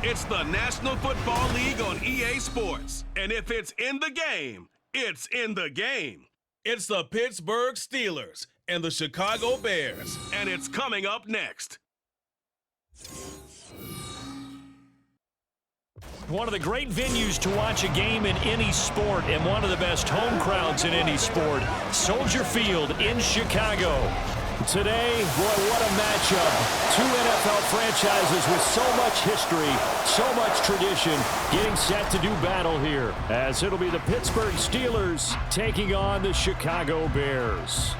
It's the National Football League on EA Sports. And if it's in the game, it's in the game. It's the Pittsburgh Steelers and the Chicago Bears. And it's coming up next. One of the great venues to watch a game in any sport and one of the best home crowds in any sport, Soldier Field in Chicago. Today, boy, what a matchup. Two NFL franchises with so much history, so much tradition, getting set to do battle here, as it'll be the Pittsburgh Steelers taking on the Chicago Bears.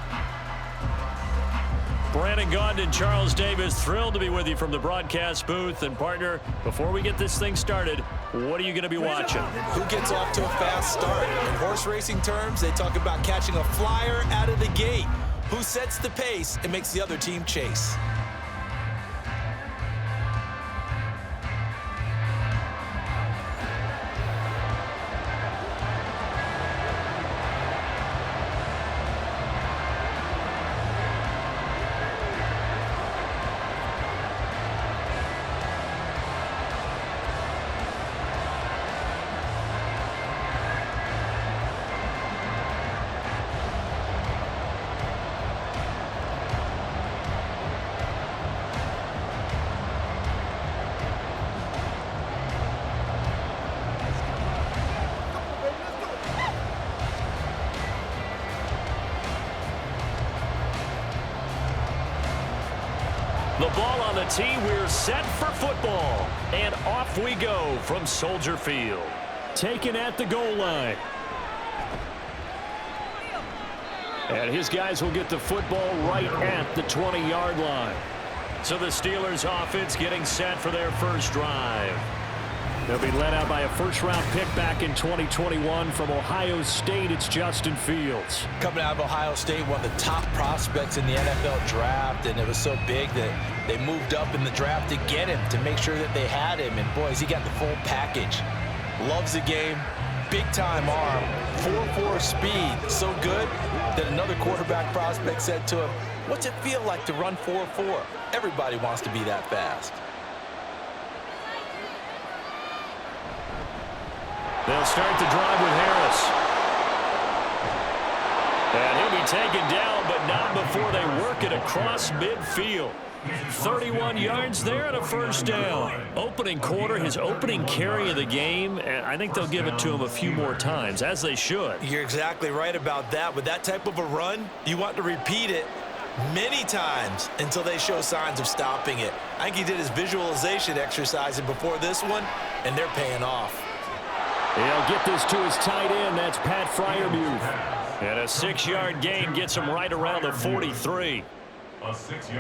Brandon Gaudin and Charles Davis, thrilled to be with you from the broadcast booth. And partner, before we get this thing started, what are you going to be watching? Who gets off to a fast start? In horse racing terms, they talk about catching a flyer out of the gate. Who sets the pace and makes the other team chase? The ball on the tee, we're set for football. And off we go from Soldier Field. Taken at the goal line. And his guys will get the football right at the 20-yard line. So the Steelers offense getting set for their first drive. They'll be led out by a first-round pick back in 2021 from Ohio State. It's Justin Fields. Coming out of Ohio State, one of the top prospects in the NFL draft, and it was so big that they moved up in the draft to get him, to make sure that they had him. And, boys, he got the full package. Loves the game, big-time arm, 4.4 speed, so good that another quarterback prospect said to him, "What's it feel like to run 4.4? Everybody wants to be that fast." They'll start the drive with Harris. And he'll be taken down, but not before they work it across midfield. 31 yards there and a first down. Opening quarter, his opening carry of the game, and I think they'll give it to him a few more times, as they should. You're exactly right about that. With that type of a run, you want to repeat it many times until they show signs of stopping it. I think he did his visualization exercising before this one, and they're paying off. He'll get this to his tight end. That's Pat Freiermuth. And a 6-yard gain gets him right around the 43.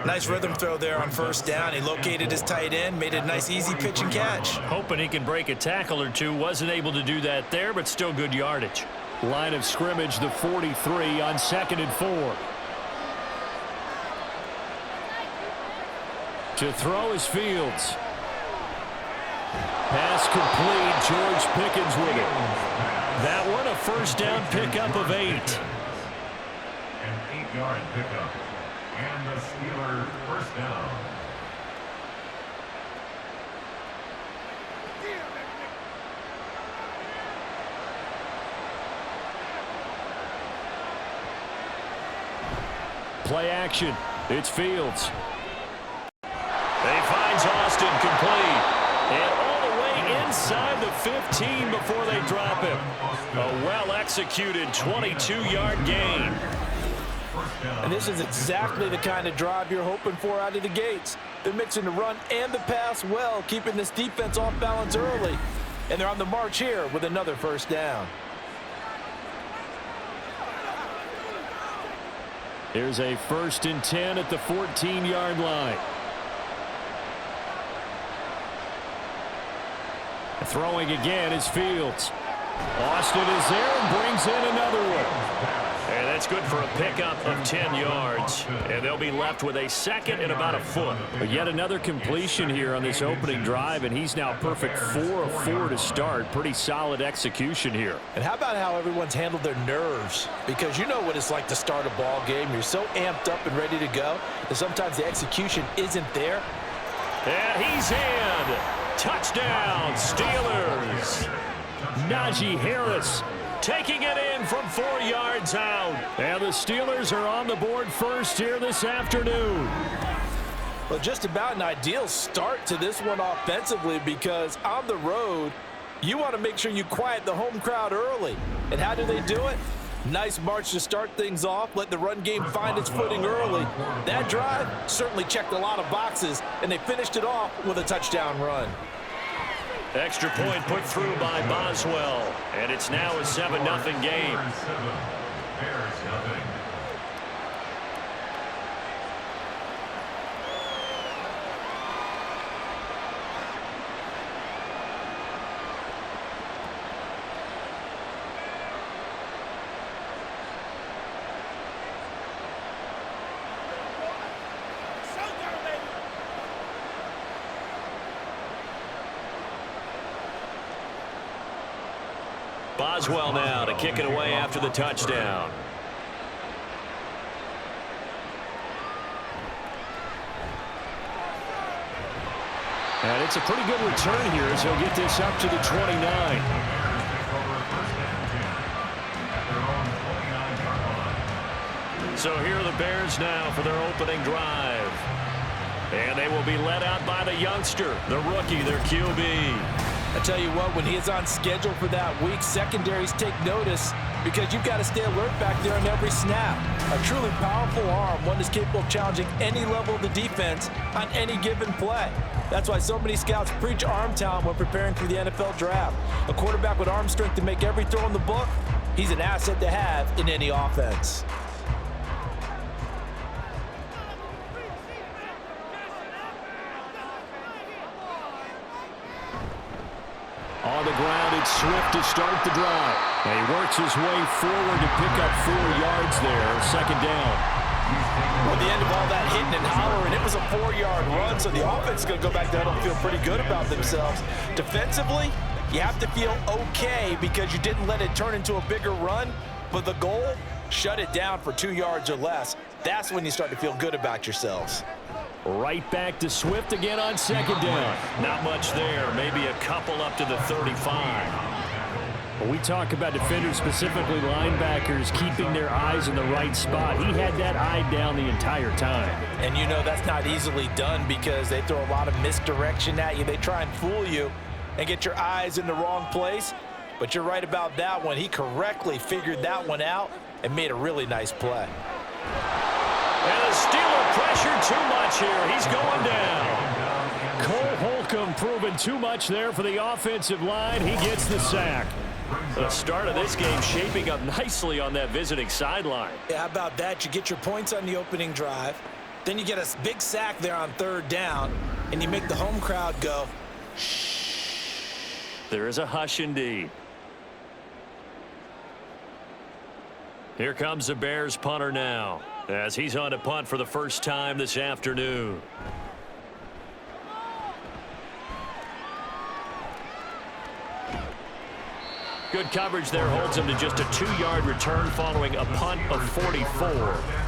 Nice rhythm throw there on first down. He located his tight end, made it a nice easy pitch and catch. Hoping he can break a tackle or two. Wasn't able to do that there, but still good yardage. Line of scrimmage, the 43 on 2nd and 4. To throw is Fields. Pass complete. George Pickens with it. That one a first down pickup of 8. An 8-yard pickup. And the Steelers first down. Play action. It's Fields. He finds Austin complete. And all the way inside the 15 before they drop him. A well-executed 22-yard gain. And this is exactly the kind of drive you're hoping for out of the gates. They're mixing the run and the pass well, keeping this defense off balance early. And they're on the march here with another first down. Here's a 1st and 10 at the 14-yard line. Throwing again is Fields. Austin is there and brings in another one. And that's good for a pickup of 10 yards. And they'll be left with a second and about a foot. But yet another completion here on this opening drive, and he's now perfect 4 of 4 to start. Pretty solid execution here. And how about how everyone's handled their nerves? Because you know what it's like to start a ball game. You're so amped up and ready to go that sometimes the execution isn't there. And he's in. Touchdown, Steelers. Najee Harris taking it in from 4 yards out. And the Steelers are on the board first here this afternoon. Well, just about an ideal start to this one offensively, because on the road, you want to make sure you quiet the home crowd early. And how do they do it? Nice march to start things off. Let the run game find its footing early. That drive certainly checked a lot of boxes, and they finished it off with a touchdown run. Extra point put through by Boswell. And it's now a 7-0 game. Bears nothing. Boswell now to kick it away after the touchdown. And it's a pretty good return here as he'll get this up to the 29. So here are the Bears now for their opening drive. And they will be led out by the youngster, the rookie, their QB. I tell you what, when he is on schedule for that week, secondaries take notice because you've got to stay alert back there on every snap. A truly powerful arm, one that's capable of challenging any level of the defense on any given play. That's why so many scouts preach arm talent when preparing for the NFL draft. A quarterback with arm strength to make every throw in the book, he's an asset to have in any offense. On the ground, it's Swift to start the drive. And he works his way forward to pick up 4 yards there. Second down. Well, the end of all that hitting and hollering, it was a 4-yard run, so the offense is going to go back there and feel pretty good about themselves. Defensively, you have to feel okay because you didn't let it turn into a bigger run, but the goal, shut it down for 2 yards or less. That's when you start to feel good about yourselves. Right back to Swift again on second down. Not much there. Maybe a couple up to the 35. When we talk about defenders, specifically linebackers, keeping their eyes in the right spot, he had that eye down the entire time. And you know that's not easily done because they throw a lot of misdirection at you. They try and fool you and get your eyes in the wrong place. But you're right about that one. He correctly figured that one out and made a really nice play. And the Steeler pressure too much here. He's going down. Cole Holcomb proving too much there for the offensive line. He gets the sack. The start of this game shaping up nicely on that visiting sideline. Yeah, how about that? You get your points on the opening drive. Then you get a big sack there on third down. And you make the home crowd go, shh. There is a hush indeed. Here comes the Bears punter now, as he's on to punt for the first time this afternoon. Good coverage there holds him to just a 2-yard return following a punt of 44.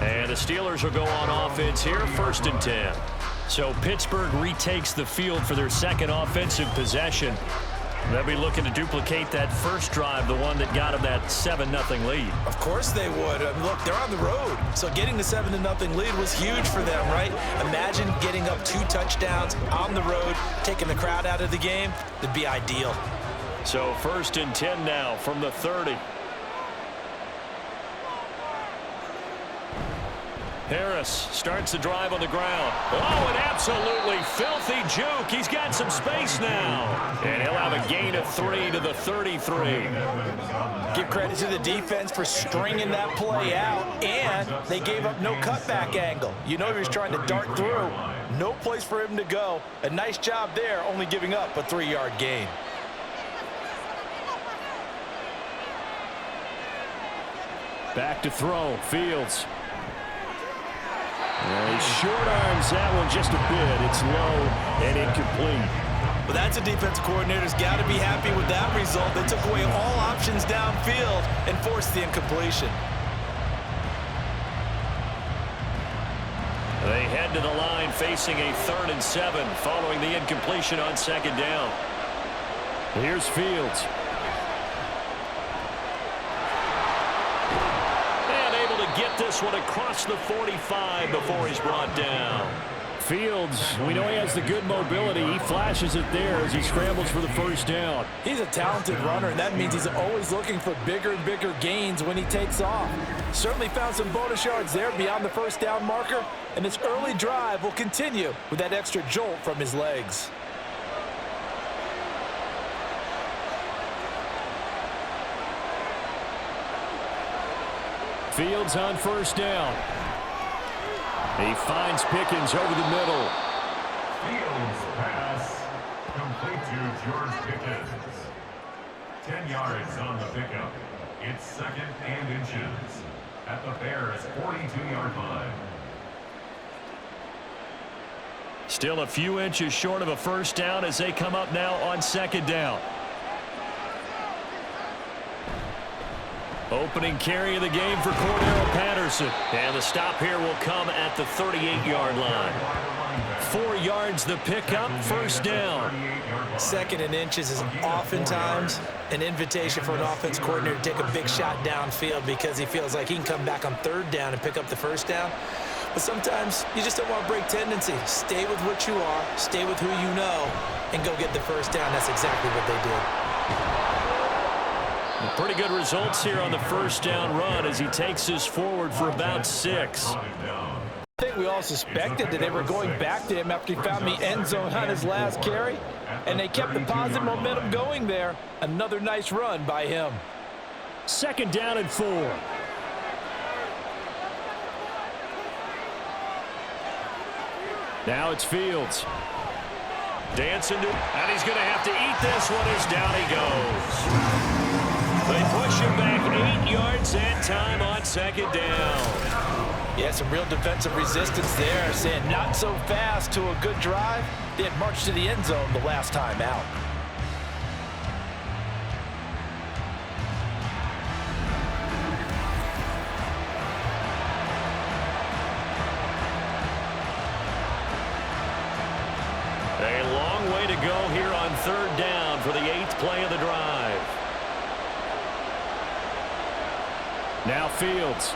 And the Steelers will go on offense here, 1st and 10. So Pittsburgh retakes the field for their second offensive possession. They'll be looking to duplicate that first drive, the one that got them that 7-0 lead. Of course they would. Look, they're on the road. So getting the 7-0 lead was huge for them, right? Imagine getting up 2 touchdowns on the road, taking the crowd out of the game. That'd be ideal. So 1st and 10 now from the 30. Harris starts the drive on the ground. Oh, an absolutely filthy juke. He's got some space now. And he'll have a gain of 3 to the 33. Give credit to the defense for stringing that play out, and they gave up no cutback angle. You know he was trying to dart through. No place for him to go. A nice job there, only giving up a 3-yard gain. Back to throw, Fields. And he short arms that one just a bit. It's low and incomplete. Well, that's a defensive coordinator's got to be happy with that result. They took away all options downfield and forced the incompletion. They head to the line facing a 3rd and 7 following the incompletion on 2nd down. Here's Fields. And able to get this one across the 45 before he's brought down. Fields, we know he has the good mobility. He flashes it there as he scrambles for the 1st down. He's a talented runner, and that means he's always looking for bigger and bigger gains when he takes off. Certainly found some bonus yards there beyond the 1st down marker, and this early drive will continue with that extra jolt from his legs. Fields on 1st down. He finds Pickens over the middle. Fields pass. Complete to George Pickens. 10 yards on the pickup. It's 2nd and inches at the Bears' 42-yard line. Still a few inches short of a 1st down as they come up now on 2nd down. Opening carry of the game for Cordero Patterson. And the stop here will come at the 38-yard line. 4 yards the pickup, 1st down. 2nd and inches is oftentimes an invitation for an offense coordinator to take a big shot downfield because he feels like he can come back on 3rd down and pick up the 1st down. But sometimes you just don't want to break tendency. Stay with what you are, stay with who you know, and go get the 1st down. That's exactly what they did. Pretty good results here on the 1st down run as he takes this forward for about 6. I think we all suspected that they were going back to him after he found the end zone on his last carry, and they kept the positive momentum going there. Another nice run by him. 2nd down and 4. Now it's Fields. Dancing to, and he's going to have to eat this one as down he goes. They push him back 8 yards that time on 2nd down. Yeah, some real defensive resistance there, saying not so fast to a good drive. They had marched to the end zone the last time out. A long way to go here on 3rd down for the 8th play of the drive. Now Fields.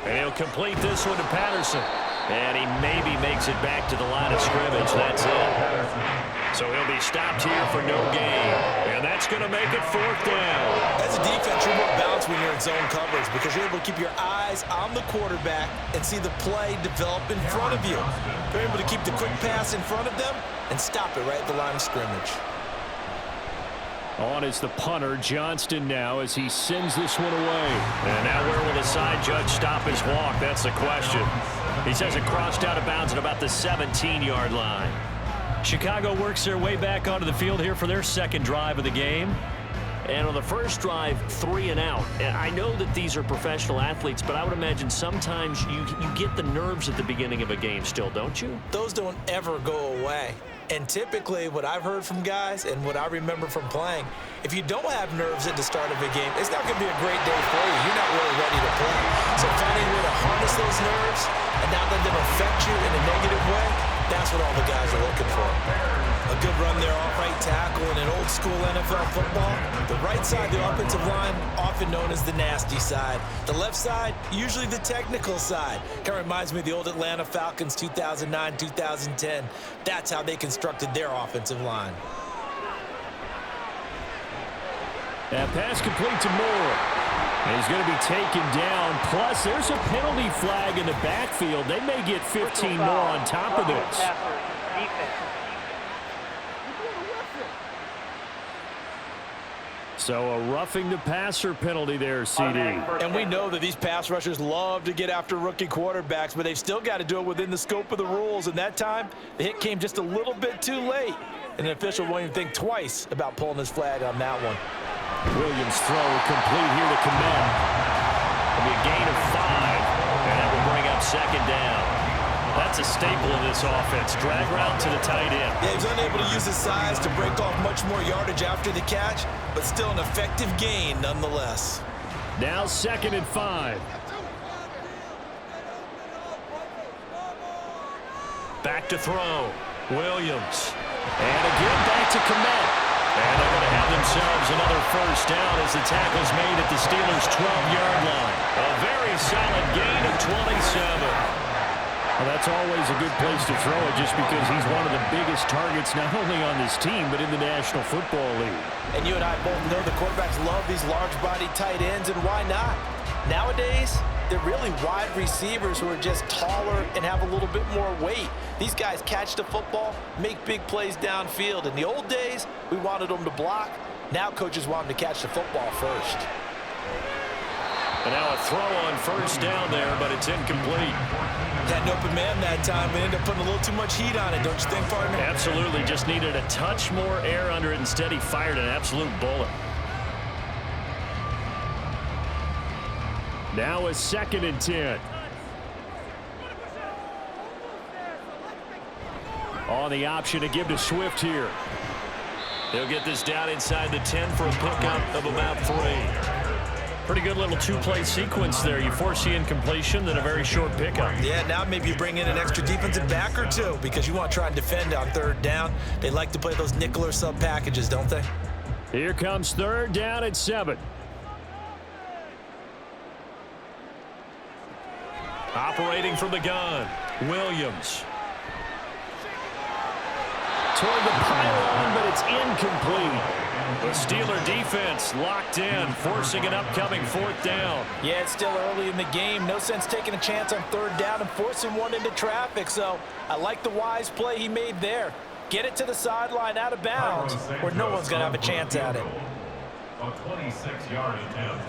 And he'll complete this one to Patterson. And he maybe makes it back to the line of scrimmage. That's it. So he'll be stopped here for no gain. And that's going to make it 4th down. As a defense, you're more balanced when you're in zone coverage because you're able to keep your eyes on the quarterback and see the play develop in front of you. They're able to keep the quick pass in front of them and stop it right at the line of scrimmage. On is the punter, Johnston, now as he sends this one away. And now where will the side judge stop his walk? That's the question. He says it crossed out of bounds at about the 17-yard line. Chicago works their way back onto the field here for their 2nd drive of the game. And on the 1st drive, 3 and out. And I know that these are professional athletes, but I would imagine sometimes you get the nerves at the beginning of a game still, don't you? Those don't ever go away. And typically what I've heard from guys and what I remember from playing, if you don't have nerves at the start of a game, it's not going to be a great day for you. You're not really ready to play. So finding a way to harness those nerves and not let them affect you in a negative way, that's what all the guys are looking for. A good run there off right tackle in an old school NFL football. The right side, the offensive line, often known as the nasty side. The left side, usually the technical side. Kind of reminds me of the old Atlanta Falcons 2009, 2010. That's how they constructed their offensive line. That pass complete to Moore. And he's going to be taken down. Plus, there's a penalty flag in the backfield. They may get 15 more on top of this. So a roughing the passer penalty there, CD. And we know that these pass rushers love to get after rookie quarterbacks, but they've still got to do it within the scope of the rules. And that time, the hit came just a little bit too late. And the official won't even think twice about pulling his flag on that one. Williams' throw complete here to Kamen. It'll be a gain of 5, and that will bring up 2nd down. That's a staple of this offense. Drag route to the tight end. Yeah, he's unable to use his size to break off much more yardage after the catch, but still an effective gain nonetheless. Now 2nd and 5. Back to throw. Williams. And again back to Komet. And they're going to have themselves another first down as the tackle's made at the Steelers' 12-yard line. A very solid gain of 27. Well, that's always a good place to throw it just because he's one of the biggest targets not only on this team but in the National Football League. And you and I both know the quarterbacks love these large-body tight ends, and why not? Nowadays, they're really wide receivers who are just taller and have a little bit more weight. These guys catch the football, make big plays downfield. In the old days, we wanted them to block. Now coaches want them to catch the football first. And now a throw on first down there, but it's incomplete. Had an open man that time, but ended up putting a little too much heat on it, don't you think, partner? Absolutely. Just needed a touch more air under it. Instead, he fired an absolute bullet. Now a 2nd and 10. On the option to give to Swift here. They'll get this down inside the 10 for a pickup of about 3. Pretty good little two-play sequence there. You force the incompletion, then a very short pickup. Yeah, now maybe you bring in an extra defensive back or two because you want to try and defend on 3rd down. They like to play those nickel or sub packages, don't they? Here comes 3rd down at 7. Operating from the gun, Williams. Toward the pylon, but it's incomplete. The Steeler defense locked in, forcing an upcoming 4th down. Yeah, it's still early in the game. No sense taking a chance on 3rd down and forcing one into traffic. So I like the wise play he made there. Get it to the sideline out of bounds where no one's going to have a chance at it. A 26-yard attempt.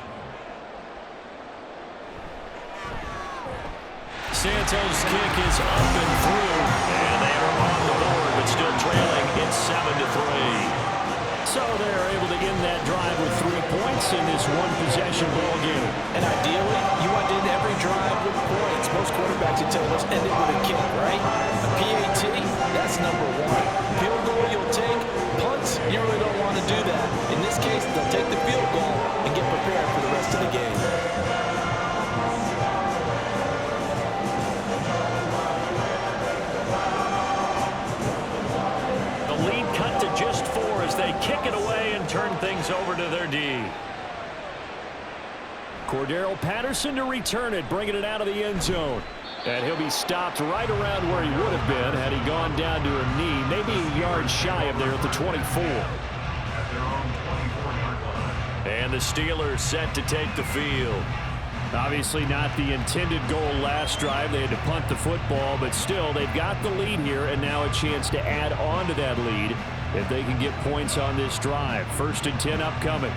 Santos' kick is up and through, and they are on the board, but still trailing. It's 7-3. So they're able to end that drive with 3 points in this one-possession ball game. And ideally, you want to end every drive with points. Most quarterbacks, you tell us, end it with a kick, right? A PAT, that's number 1. Field goal you'll take. Punts, you really don't want to do that. In this case, they'll take the field goal and get prepared for the rest of the game. Just 4 as they kick it away and turn things over to their D. Cordero Patterson to return it, bringing it out of the end zone. And he'll be stopped right around where he would have been had he gone down to a knee, maybe a yard shy of there at the 24. And the Steelers set to take the field. Obviously not the intended goal last drive. They had to punt the football, but still they've got the lead here and now a chance to add on to that lead if they can get points on this drive. 1st and 10 upcoming.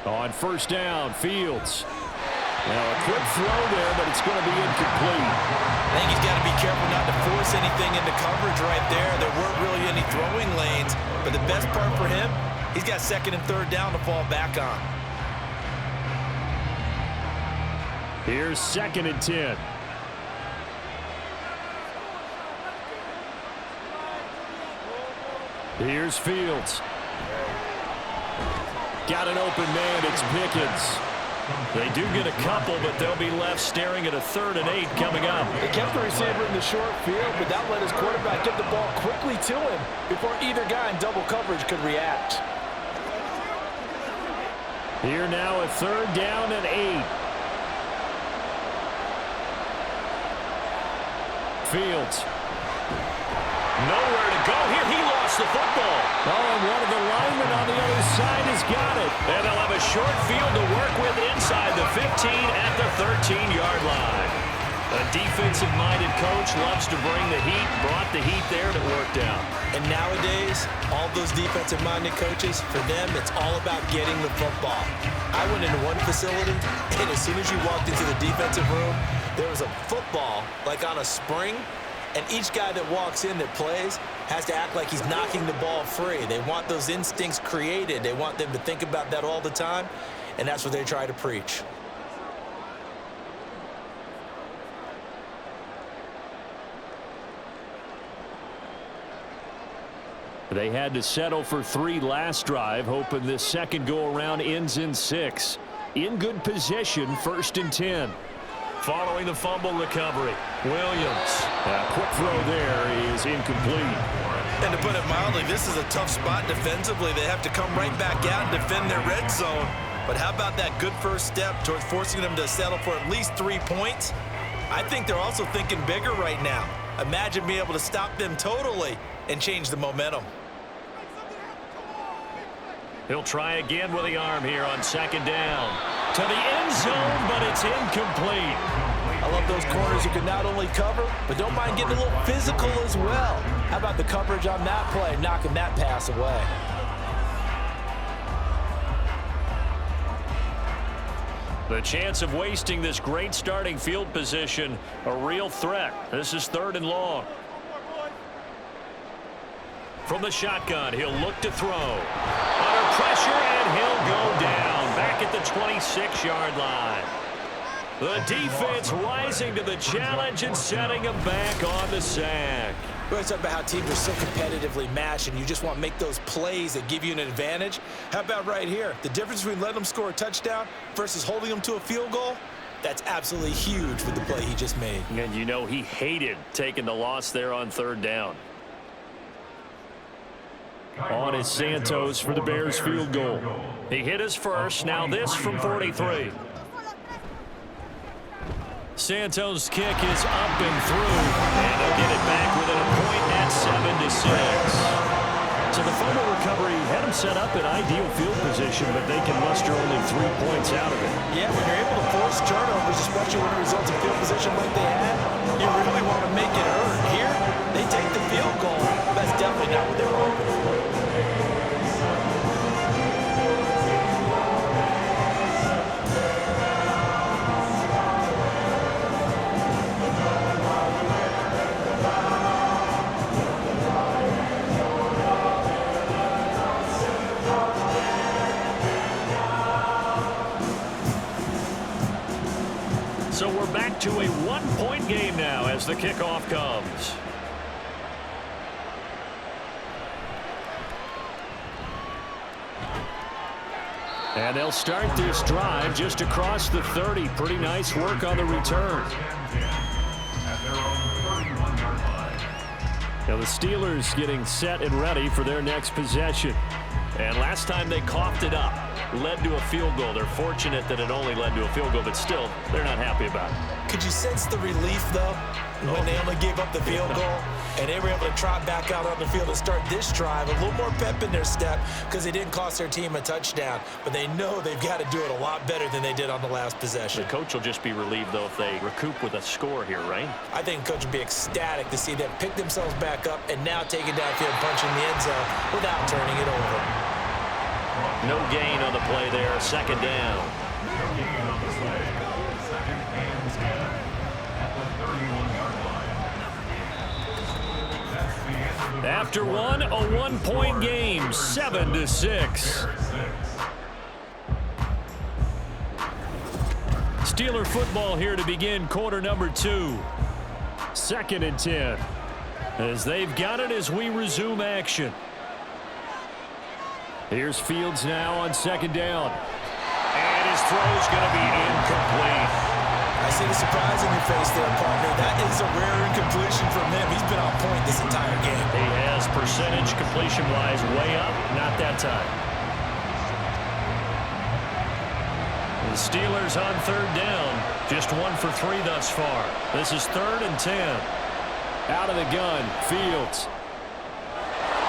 On 1st down, Fields. Now a quick throw there, but it's going to be incomplete. I think he's got to be careful not to force anything into coverage right there. There weren't really any throwing lanes, but the best part for him, he's got 2nd and 3rd down to fall back on. Here's 2nd and 10. Here's Fields. Got an open man, it's Pickens. They do get a couple, but they'll be left staring at a 3rd and 8 coming up. They kept the receiver in the short field, but that let his quarterback get the ball quickly to him before either guy in double coverage could react. Here now a 3rd down and 8. Fields. Nowhere to go here. He lost the football. Oh, and one of the linemen on the other side has got it. And they'll have a short field to work with inside the 15 at the 13-yard line. A defensive-minded coach loves to bring the heat, brought the heat there, and it worked out. And nowadays, all those defensive-minded coaches, for them, it's all about getting the football. I went into one facility, and as soon as you walked into the defensive room, there was a football, like on a spring, and each guy that walks in that plays has to act like he's knocking the ball free. They want those instincts created. They want them to think about that all the time, and that's what they try to preach. They had to settle for 3 last drive, hoping this second go-around ends in 6. In good position, 1st and 10. Following the fumble recovery, Williams. A quick throw there is incomplete. And to put it mildly, this is a tough spot defensively. They have to come right back out and defend their red zone. But how about that good first step towards forcing them to settle for at least 3 points? I think they're also thinking bigger right now. Imagine being able to stop them totally and change the momentum. He'll try again with the arm here on 2nd down. To the end zone, but it's incomplete. I love those corners who can not only cover, but don't mind getting a little physical as well. How about the coverage on that play, knocking that pass away? The chance of wasting this great starting field position, a real threat. This is 3rd and long. From the shotgun, he'll look to throw. Under pressure, and he'll go down. Back at the 26-yard line. The defense rising to the challenge and setting him back on the sack. We always talk about how teams are so competitively matched and you just want to make those plays that give you an advantage. How about right here? The difference between letting them score a touchdown versus holding them to a field goal, that's absolutely huge with the play he just made. And you know he hated taking the loss there on 3rd down. On is Santos for the Bears field goal. He hit his first, now this from 43. Santos' kick is up and through, and they'll get it back within a point at 7-6. So the fumble recovery had them set up in ideal field position, but they can muster only 3 points out of it. Yeah, when you're able to force turnovers, especially when it results in field position like they had, you really want to make it hurt. Here, they take the field goal. That's definitely not what they were hoping for. So we're back to a 1-point game now as the kickoff comes. And they'll start this drive just across the 30. Pretty nice work on the return. Now the Steelers getting set and ready for their next possession. And last time they coughed it up, led to a field goal. They're fortunate that it only led to a field goal, but still, they're not happy about it. Could you sense the relief, though, when they only gave up the field goal and they were able to trot back out on the field and start this drive? A little more pep in their step because they didn't cost their team a touchdown, but they know they've got to do it a lot better than they did on the last possession. The coach will just be relieved, though, if they recoup with a score here, right? I think the coach would be ecstatic to see them pick themselves back up and now take it downfield, punching the end zone without turning it over. No gain on the play there, 2nd down. After one, a 1-point game, 7-6. Steeler football here to begin quarter number 2. 2nd and 10. As they've got it as we resume action. Here's Fields now on 2nd down. And his throw's going to be incomplete. I see the surprise in your face there, partner. That is a rare incompletion from him. He's been on point this entire game. He has percentage completion-wise way up. Not that time. The Steelers on 3rd down. Just 1 for 3 thus far. This is 3rd and 10. Out of the gun, Fields.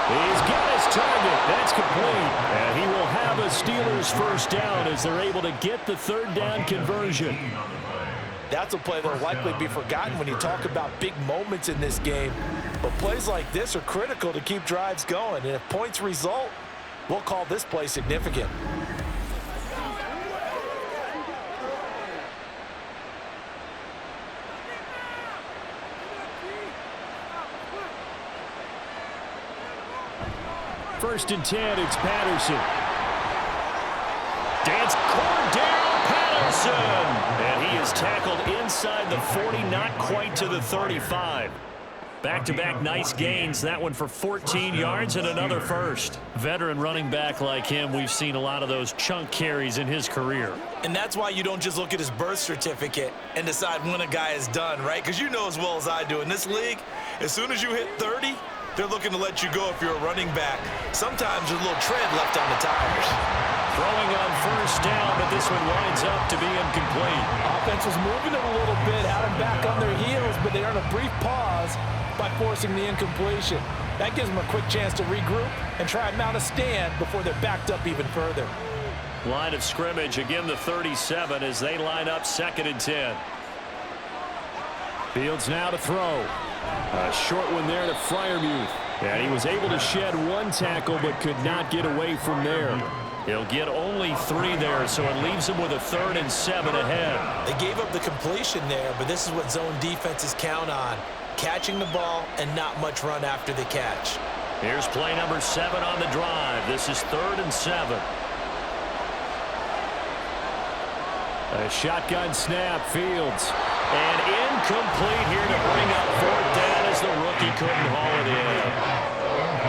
He's got his target. That's complete. And he will have a Steelers first down as they're able to get the 3rd down conversion. That's a play that will likely be forgotten when you talk about big moments in this game. But plays like this are critical to keep drives going. And if points result, we'll call this play significant. First and 10, it's Patterson. Dance Cordell Patterson. And he is tackled inside the 40, not quite to the 35. Back-to-back nice gains. That one for 14 yards and another first. Veteran running back like him, we've seen a lot of those chunk carries in his career. And that's why you don't just look at his birth certificate and decide when a guy is done, right? Because you know as well as I do, in this league, as soon as you hit 30, they're looking to let you go if you're a running back. Sometimes there's a little tread left on the tires. Throwing on first down, but this one winds up to be incomplete. Offense was moving it a little bit, had them back on their heels, but they earn a brief pause by forcing the incompletion. That gives them a quick chance to regroup and try and mount a stand before they're backed up even further. Line of scrimmage, again the 37 as they line up 2nd and 10. Fields now to throw. A short one there to Freiermuth. And he was able to shed one tackle but could not get away from there. He'll get only 3 there, so it leaves him with a 3rd and 7 ahead. They gave up the completion there, but this is what zone defenses count on. Catching the ball and not much run after the catch. Here's play number 7 on the drive. This is 3rd and 7. A shotgun snap, Fields. And incomplete here to bring up 4th down as the rookie couldn't haul it in.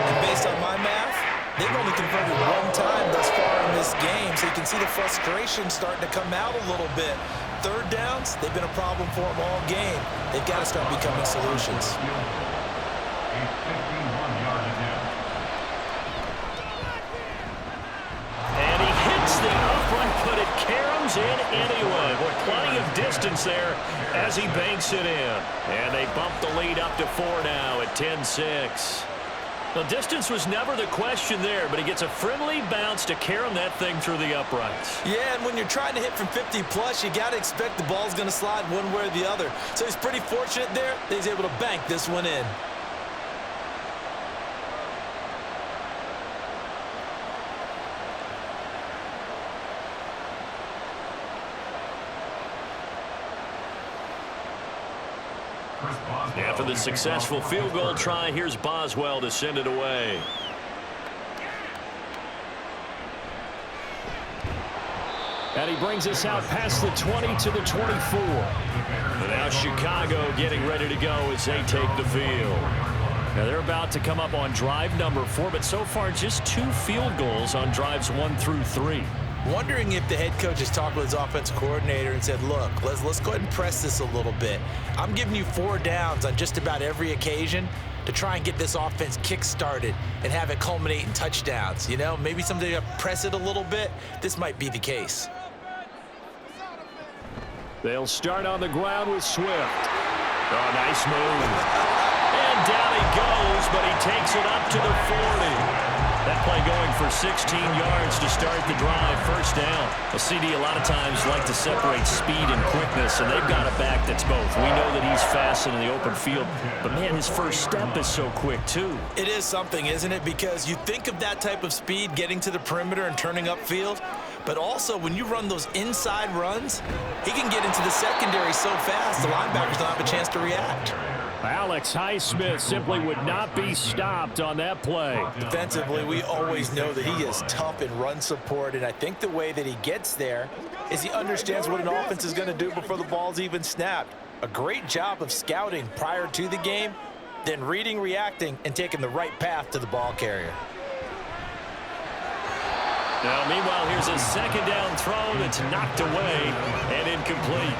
And based on my math, they've only converted 1 time thus far in this game, so you can see the frustration starting to come out a little bit. 3rd downs, they've been a problem for them all game. They've got to start becoming solutions. A 51-yard attempt. And he hits the upright, but it caroms in anyway. With plenty of distance there as he banks it in. And they bump the lead up to 4 now at 10-6. The distance was never the question there, but he gets a friendly bounce to carom that thing through the uprights. Yeah, and when you're trying to hit from 50-plus, you got to expect the ball's going to slide one way or the other. So he's pretty fortunate there that he's able to bank this one in. After the successful field goal try, here's Boswell to send it away. And he brings us out past the 20 to the 24. And now Chicago getting ready to go as they take the field. Now they're about to come up on drive number 4, but so far just 2 field goals on drives 1 through 3. Wondering if the head coach has talked with his offensive coordinator and said, look, let's go ahead and press this a little bit. I'm giving you 4 downs on just about every occasion to try and get this offense kick-started and have it culminate in touchdowns. You know, maybe someday you press it a little bit. This might be the case. They'll start on the ground with Swift. Oh, nice move. And down he goes, but he takes it up to the 40. That play going for 16 yards to start the drive, 1st down. A CD a lot of times like to separate speed and quickness, and they've got a back that's both. We know that he's fast in the open field, but man, his first step is so quick too. It is something, isn't it? Because you think of that type of speed getting to the perimeter and turning upfield, but also when you run those inside runs, he can get into the secondary so fast the linebackers don't have a chance to react. Alex Highsmith simply would not be stopped on that play. Defensively, we always know that he is tough in run support, and I think the way that he gets there is he understands what an offense is going to do before the ball's even snapped. A great job of scouting prior to the game, then reading, reacting, and taking the right path to the ball carrier. Now, meanwhile, here's a 2nd down throw that's knocked away and incomplete.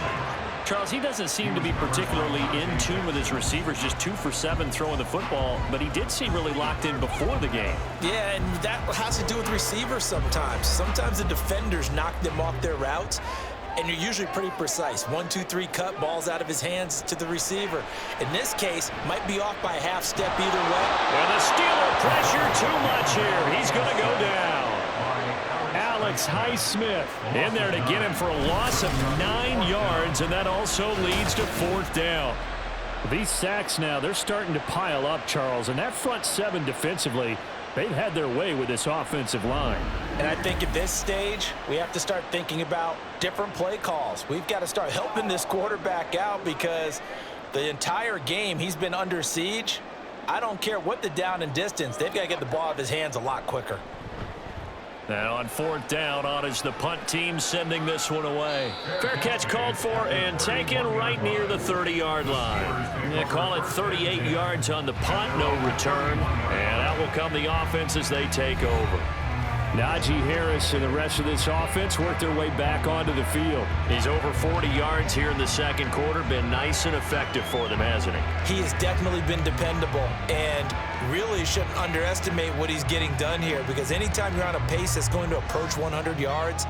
Charles, he doesn't seem to be particularly in tune with his receivers, just 2 for 7 throwing the football, but he did seem really locked in before the game. Yeah, and that has to do with receivers sometimes. Sometimes the defenders knock them off their routes, and you're usually pretty precise. 1, 2, 3 cut, balls out of his hands to the receiver. In this case, might be off by a half step either way. And the Steeler pressure too much here. He's going to go down. Alex Highsmith in there to get him for a loss of 9 yards, and that also leads to 4th down. These sacks now, they're starting to pile up, Charles, and that front 7 defensively, they've had their way with this offensive line. And I think at this stage, we have to start thinking about different play calls. We've got to start helping this quarterback out because the entire game he's been under siege. I don't care what the down and distance, they've got to get the ball out of his hands a lot quicker. And on 4th down, on is the punt team sending this one away. Fair catch called for and taken right near the 30-yard line. They call it 38 yards on the punt, no return. And out will come the offense as they take over. Najee Harris and the rest of this offense work their way back onto the field. He's over 40 yards here in the second quarter. Been nice and effective for them, hasn't he? He has definitely been dependable, and really shouldn't underestimate what he's getting done here, because anytime you're on a pace that's going to approach 100 yards,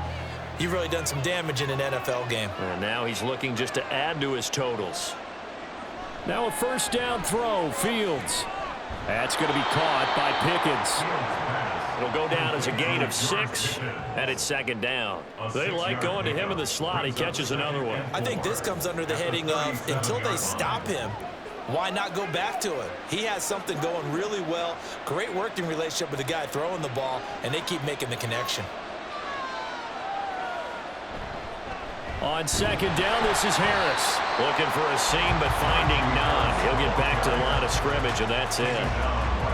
you've really done some damage in an NFL game. And now he's looking just to add to his totals. Now a 1st down throw, Fields. That's going to be caught by Pickens. It'll go down as a gain of 6, and it's 2nd down. They like going to him in the slot. He catches another one. I think this comes under the heading of, until they stop him, why not go back to him? He has something going really well. Great working relationship with the guy throwing the ball, and they keep making the connection. On 2nd down, this is Harris. Looking for a seam, but finding none. He'll get back to the line of scrimmage, and that's it.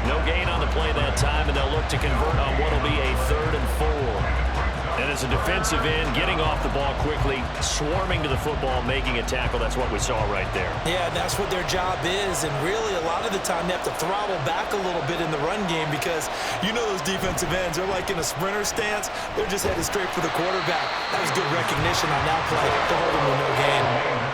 No gain on the play that time, and they'll look to convert on what will be a 3rd and 4. And as a defensive end, getting off the ball quickly, swarming to the football, making a tackle, that's what we saw right there. Yeah, and that's what their job is, and really a lot of the time they have to throttle back a little bit in the run game, because you know those defensive ends, they're like in a sprinter stance. They're just headed straight for the quarterback. That was good recognition on that play to hold him to no gain.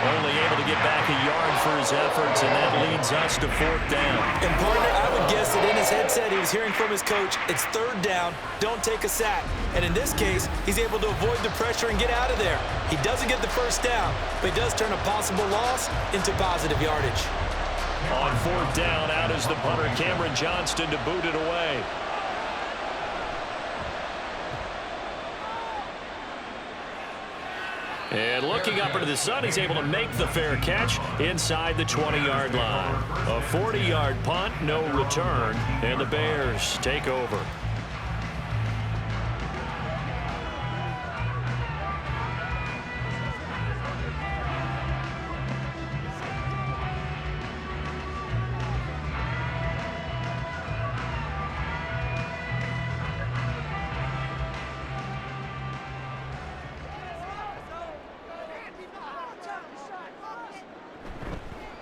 Only able to get back a yard for his efforts, and that leads us to 4th down. And partner, I would guess that in his headset he was hearing from his coach, it's 3rd down, don't take a sack. And in this case, he's able to avoid the pressure and get out of there. He doesn't get the 1st down, but he does turn a possible loss into positive yardage. On 4th down, out is the punter, Cameron Johnston, to boot it away. And looking up into the sun, he's able to make the fair catch inside the 20-yard line. A 40-yard punt, no return, and the Bears take over.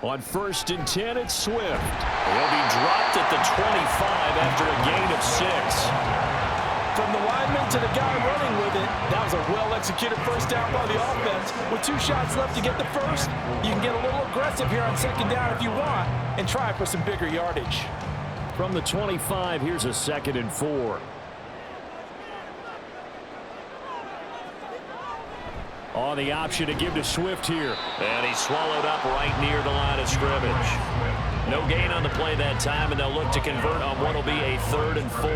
On 1st and 10, it's Swift. He'll be dropped at the 25 after a gain of 6. From the lineman to the guy running with it, that was a well-executed 1st down by the offense. With 2 shots left to get the 1st, you can get a little aggressive here on 2nd down if you want and try for some bigger yardage. From the 25, here's a 2nd and 4. On the option to give to Swift here. And he's swallowed up right near the line of scrimmage. No gain on the play that time, and they'll look to convert on what will be a 3rd and 4.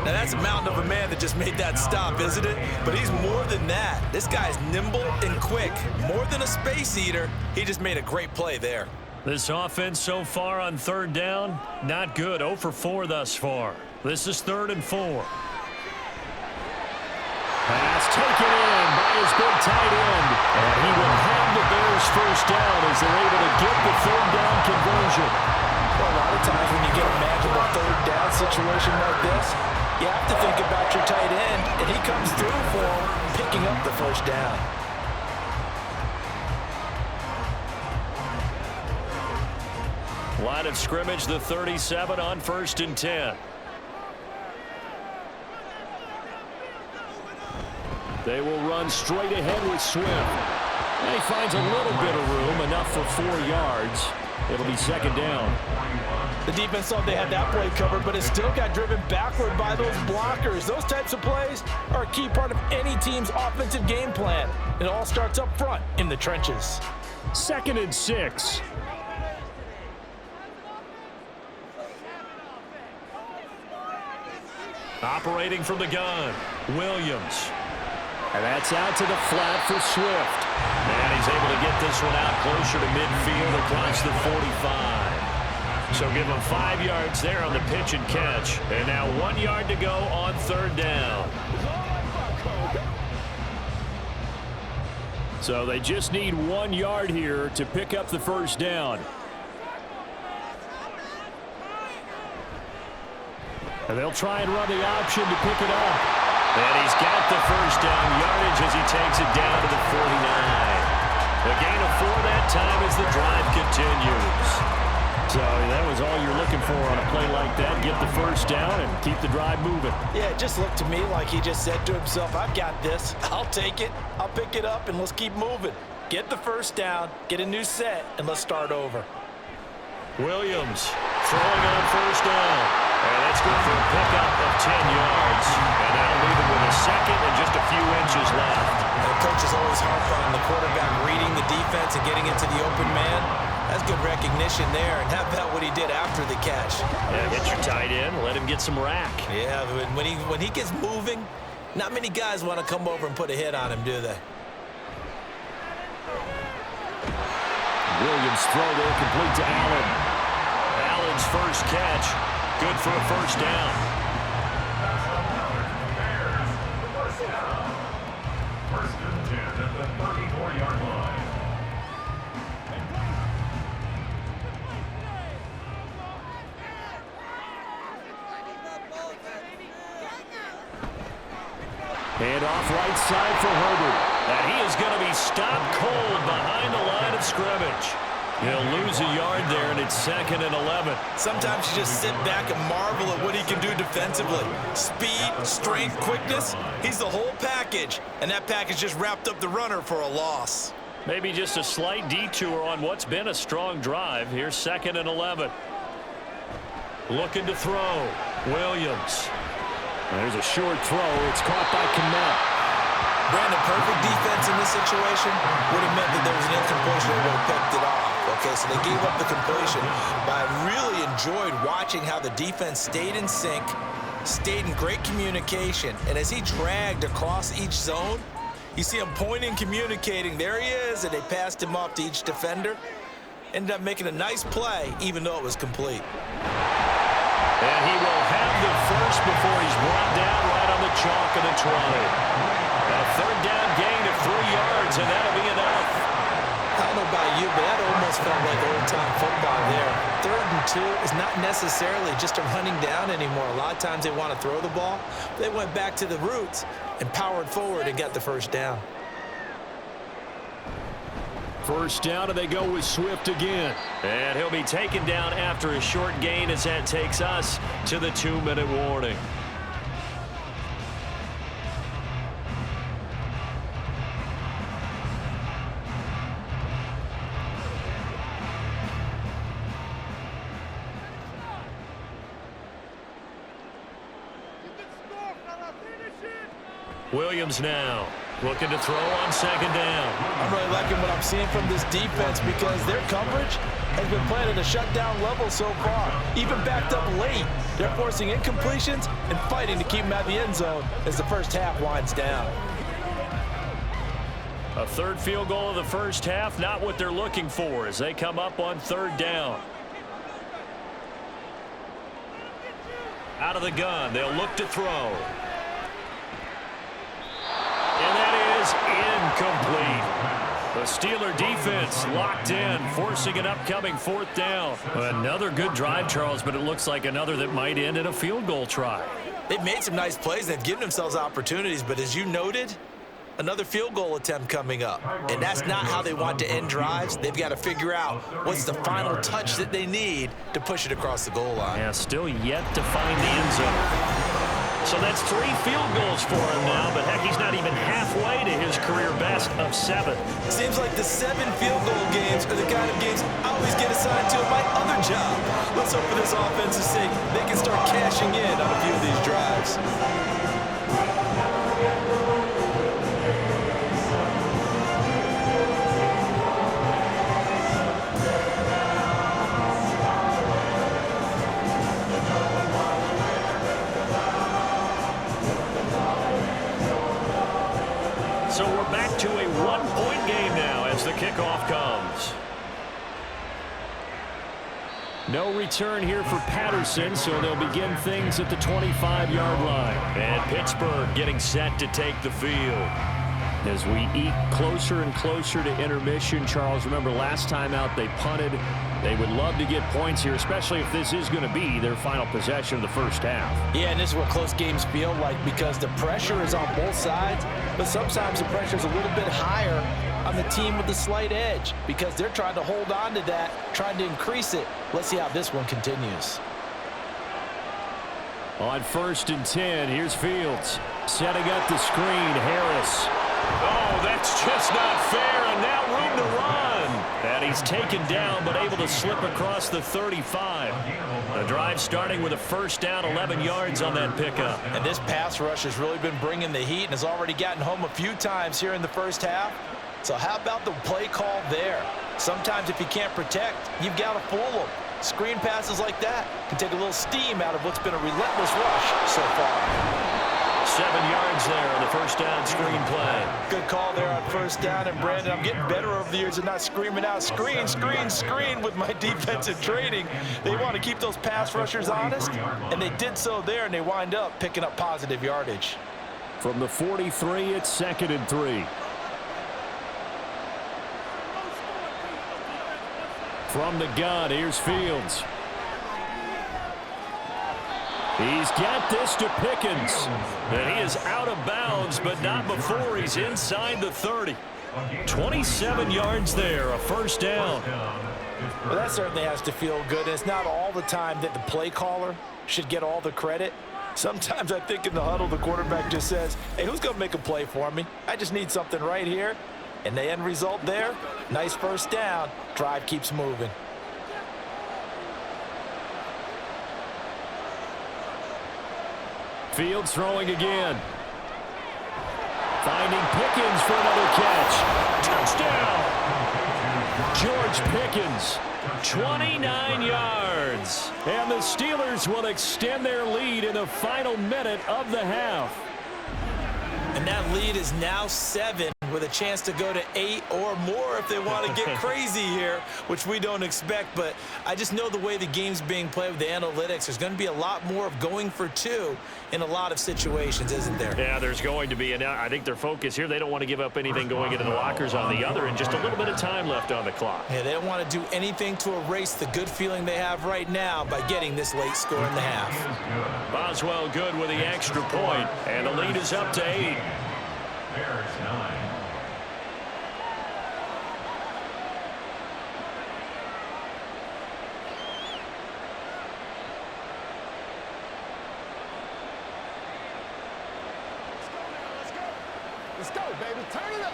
Now that's a mountain of a man that just made that stop, isn't it? But he's more than that. This guy's nimble and quick. More than a space eater, he just made a great play there. This offense so far on 3rd down, not good. 0 for 4 thus far. This is 3rd and 4. Pass taken in by his big tight end. And he will have the Bears 1st down as they're able to get the 3rd down conversion. Well, a lot of times when you get a magical 3rd down situation like this, you have to think about your tight end, and he comes through for him, picking up the 1st down. Line of scrimmage, the 37 on 1st and 10. They will run straight ahead with Swift. And he finds a little bit of room, enough for 4 yards. It'll be 2nd down. The defense thought they had that play covered, but it still got driven backward by those blockers. Those types of plays are a key part of any team's offensive game plan. It all starts up front in the trenches. 2nd and 6. Operating from the gun, Williams. And that's out to the flat for Swift. And he's able to get this one out closer to midfield across the 45. So give him 5 yards there on the pitch and catch. And now 1 yard to go on 3rd down. So they just need 1 yard here to pick up the 1st down. And they'll try and run the option to pick it up. And he's got the first down yardage as he takes it down to the 49. A gain of 4 that time as the drive continues. So that was all you're looking for on a play like that. Get the first down and keep the drive moving. Yeah, it just looked to me like he just said to himself, I've got this. I'll take it. I'll pick it up, and let's keep moving. Get the first down, get a new set, and let's start over. Williams throwing on first down. And that's good for a pickup of 10 yards. And that'll leave it with a second and just a few inches left. The coach is always harp on the quarterback reading the defense and getting into the open man. That's good recognition there. And how about what he did after the catch? Yeah, hit your tight end, let him get some rack. Yeah, when he gets moving, not many guys want to come over and put a hit on him, do they? Williams throw there complete to Allen. Allen's first catch, good for a first down. Bears, first down. First and 10 at the 34-yard line. And off right side for Herbert. And he is going to be stopped cold behind the line of scrimmage. He'll lose a yard there, and it's 2nd and 11. Sometimes you just sit back and marvel at what he can do defensively. Speed, strength, quickness, he's the whole package. And that package just wrapped up the runner for a loss. Maybe just a slight detour on what's been a strong drive. Here's 2nd and 11. Looking to throw. Williams. There's a short throw. It's caught by Kmet. Brandon, perfect defense in this situation would have meant that there was an incompletion. They would have picked it off. Okay, so they gave up the completion. But I really enjoyed watching how the defense stayed in sync, stayed in great communication. And as he dragged across each zone, you see him pointing, communicating. There he is, and they passed him off to each defender. Ended up making a nice play, even though it was complete. And he will have the first before he's brought down right on the chalk of the 20. A third down gain of 3 yards, and that'll be enough. I don't know about you, but that almost felt like old-time football there. 3rd and 2 is not necessarily just a running down anymore. A lot of times they want to throw the ball. They went back to the roots and powered forward and got the first down. First down, and they go with Swift again. And he'll be taken down after a short gain as that takes us to the 2-minute warning. Williams now looking to throw on 2nd down. I'm really liking what I'm seeing from this defense because their coverage has been playing at a shutdown level so far. Even backed up late, they're forcing incompletions and fighting to keep them out of the end zone as the first half winds down. A third field goal of the first half, not what they're looking for as they come up on 3rd down. Out of the gun, they'll look to throw. And that is incomplete. The Steeler defense locked in, forcing an upcoming 4th down. Another good drive, Charles, but it looks like another that might end in a field goal try. They've made some nice plays. They've given themselves opportunities, but as you noted, another field goal attempt coming up. And that's not how they want to end drives. They've got to figure out what's the final touch that they need to push it across the goal line. Yeah, still yet to find the end zone. So that's 3 field goals for him now, but heck, he's not even halfway to his career best of 7. Seems like the 7 field goal games are the kind of games I always get assigned to in my other job. Let's hope for this offense's sake they can start cashing in on a few of these drives. So we're back to a 1-point game now as the kickoff comes. No return here for Patterson, so they'll begin things at the 25-yard line. And Pittsburgh getting set to take the field. As we eat closer and closer to intermission, Charles, remember last time out they punted. They would love to get points here, especially if this is going to be their final possession of the first half. Yeah, and this is what close games feel like because the pressure is on both sides, but sometimes the pressure is a little bit higher on the team with the slight edge because they're trying to hold on to that, trying to increase it. Let's see how this one continues. On 1st and 10, here's Fields. Setting up the screen, Harris. Oh, that's just not fair, and now room to run. And he's taken down, but able to slip across the 35. The drive starting with a first down, 11 yards on that pickup. And this pass rush has really been bringing the heat and has already gotten home a few times here in the first half. So how about the play call there? Sometimes if you can't protect, you've got to fool them. Screen passes like that can take a little steam out of what's been a relentless rush so far. 7 yards there on the first down screen play. Good call there on first down. And, Brandon, I'm getting better over the years of not screaming out screen, screen, screen with my defensive training. They want to keep those pass rushers honest, and they did so there, and they wind up picking up positive yardage. From the 43, it's 2nd and 3. From the gun, here's Fields. He's got this to Pickens. And he is out of bounds, but not before he's inside the 30. 27 yards there, a first down. Well, that certainly has to feel good. It's not all the time that the play caller should get all the credit. Sometimes I think in the huddle, the quarterback just says, hey, who's going to make a play for me? I just need something right here. And the end result there, nice first down. Drive keeps moving. Fields throwing again. Finding Pickens for another catch. Touchdown! George Pickens, 29 yards. And the Steelers will extend their lead in the final minute of the half. And that lead is now 7 with a chance to go to 8 or more if they want to get crazy here, which we don't expect. But I just know the way the game's being played with the analytics, there's going to be a lot more of going for 2 in a lot of situations, isn't there? Yeah, there's going to be. And I think their focus here, they don't want to give up anything going into the lockers on the other, and just a little bit of time left on the clock. Yeah, they don't want to do anything to erase the good feeling they have right now by getting this late score in the half. Boswell good with the extra point, and the lead is up to 8. Bears 9. Let's go, baby. Turn it up.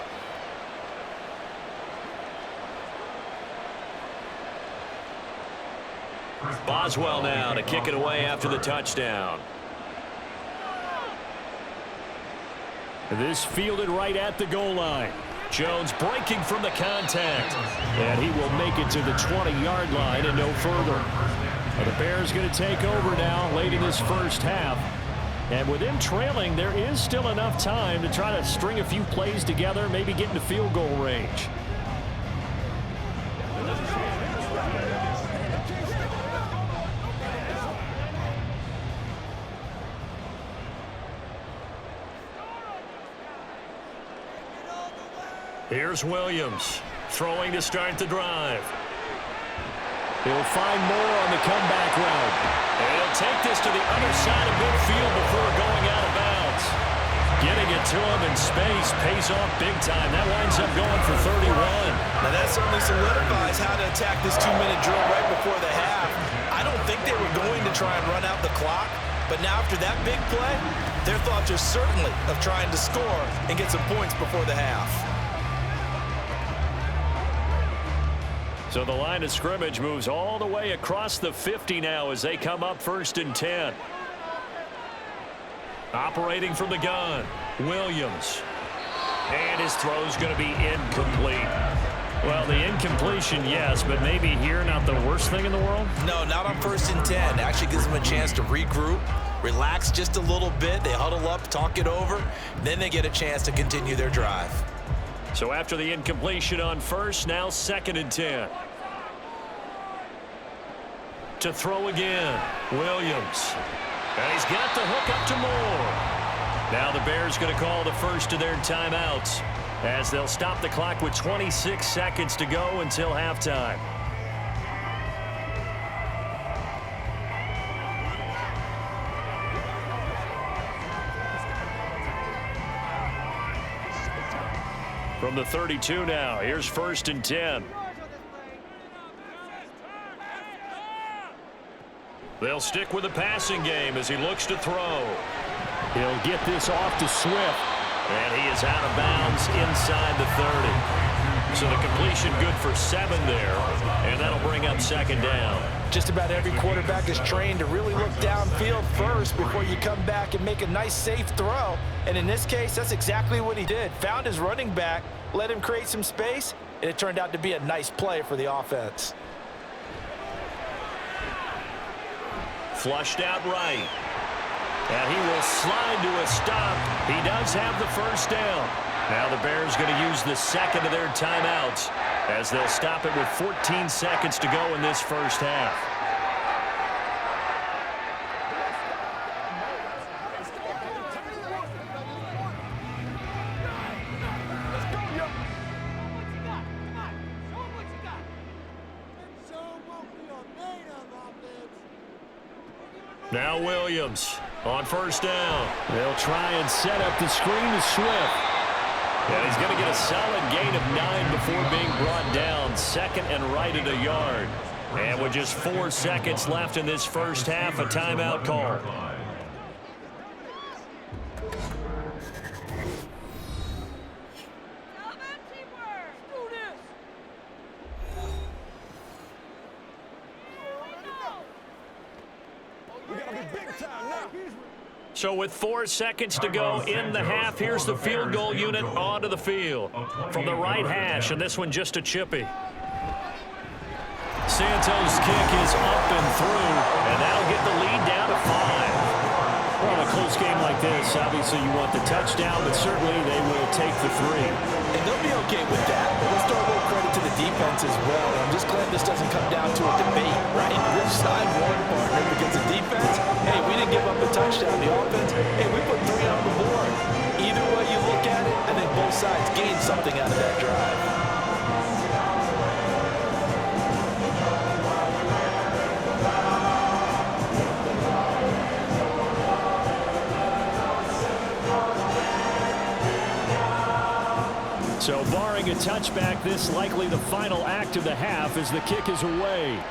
Boswell now to kick it away after the touchdown. This fielded right at the goal line. Jones breaking from the contact. And he will make it to the 20-yard line and no further. The Bears going to take over now late in this first half. And with them trailing, there is still enough time to try to string a few plays together, maybe get into field goal range. Here's Williams, throwing to start the drive. He'll find more on the comeback route. And he'll take this to the other side of midfield before going out of bounds. Getting it to him in space pays off big time. That winds up going for 31. Now that certainly solidifies how to attack this 2-minute drill right before the half. I don't think they were going to try and run out the clock, but now after that big play, their thoughts are certainly of trying to score and get some points before the half. So the line of scrimmage moves all the way across the 50 now as they come up 1st and 10. Operating from the gun, Williams. And his throw's going to be incomplete. Well, the incompletion, yes, but maybe here not the worst thing in the world? No, not on 1st and 10. Actually gives them a chance to regroup, relax just a little bit. They huddle up, talk it over, then they get a chance to continue their drive. So after the incompletion on 1st, now 2nd and 10. To throw again, Williams. And he's got the hook up to Moore. Now the Bears going to call the first of their timeouts as they'll stop the clock with 26 seconds to go until halftime. From the 32 now, here's 1st and 10. They'll stick with the passing game as he looks to throw. He'll get this off to Swift. And he is out of bounds inside the 30. So the completion good for 7 there. And that'll bring up 2nd down. Just about every quarterback is trained to really look downfield first before you come back and make a nice, safe throw. And in this case, that's exactly what he did. Found his running back, let him create some space, and it turned out to be a nice play for the offense. Flushed out right. And he will slide to a stop. He does have the 1st down. Now the Bears going to use the 2nd of their timeouts as they'll stop it with 14 seconds to go in this first half. Now Williams on 1st down. They'll try and set up the screen to Swift. And he's going to get a solid gain of 9 before being brought down. 2nd and right at a yard. And with just 4 seconds left in this first half, a timeout call. So with 4 seconds to go in the half, here's the field goal unit onto the field. From the right hash, and this one just a chippy. Santos' kick is up and through, and that'll get the lead down to 5. Well, in a close game like this, obviously you want the touchdown, but certainly they will take the 3. And they'll be okay with that. Let's throw a little credit to the defense as well. I'm just glad this doesn't come down to a debate, right? Which side won, partner? Because the defense, hey, we didn't give up a touchdown. The offense, hey, we put 3 on the board. Either way you look at it, I think both sides gained something out of that drive. So barring a touchback, this likely the final act of the half as the kick is away.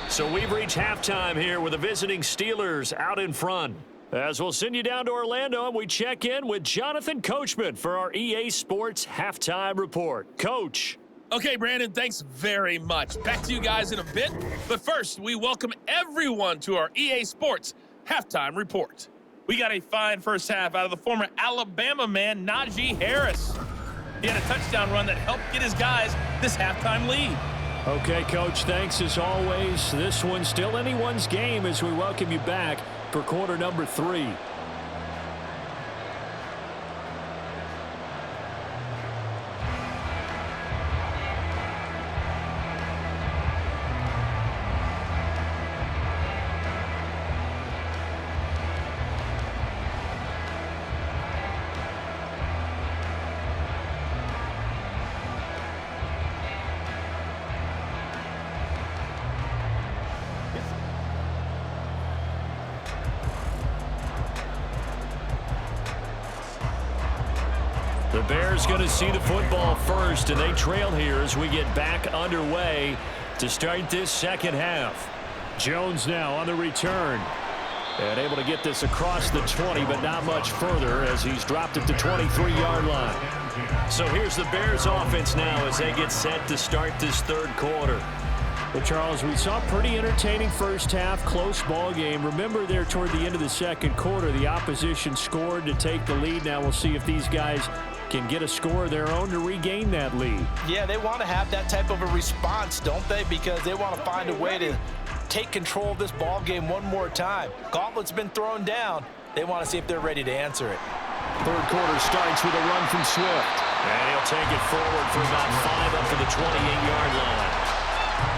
So we've reached halftime here with the visiting Steelers out in front. As we'll send you down to Orlando and we check in with Jonathan Coachman for our EA Sports Halftime Report. Coach. Okay, Brandon, thanks very much. Back to you guys in a bit. But first, we welcome everyone to our EA Sports Halftime Report. We got a fine first half out of the former Alabama man, Najee Harris. He had a touchdown run that helped get his guys this halftime lead. Okay, Coach, thanks as always. This one's still anyone's game as we welcome you back for quarter number 3. The Bears going to see the football first, and they trail here as we get back underway to start this second half. Jones now on the return. And able to get this across the 20, but not much further as he's dropped it to 23-yard line. So here's the Bears offense now as they get set to start this third quarter. Well, Charles, we saw a pretty entertaining first half, close ball game. Remember there toward the end of the second quarter, the opposition scored to take the lead. Now we'll see if these guys can get a score of their own to regain that lead. Yeah, they want to have that type of a response, don't they? Because they want to find a way to take control of this ball game one more time. Gauntlet's been thrown down. They want to see if they're ready to answer it. Third quarter starts with a run from Swift. And he'll take it forward for about 5 up to the 28-yard line.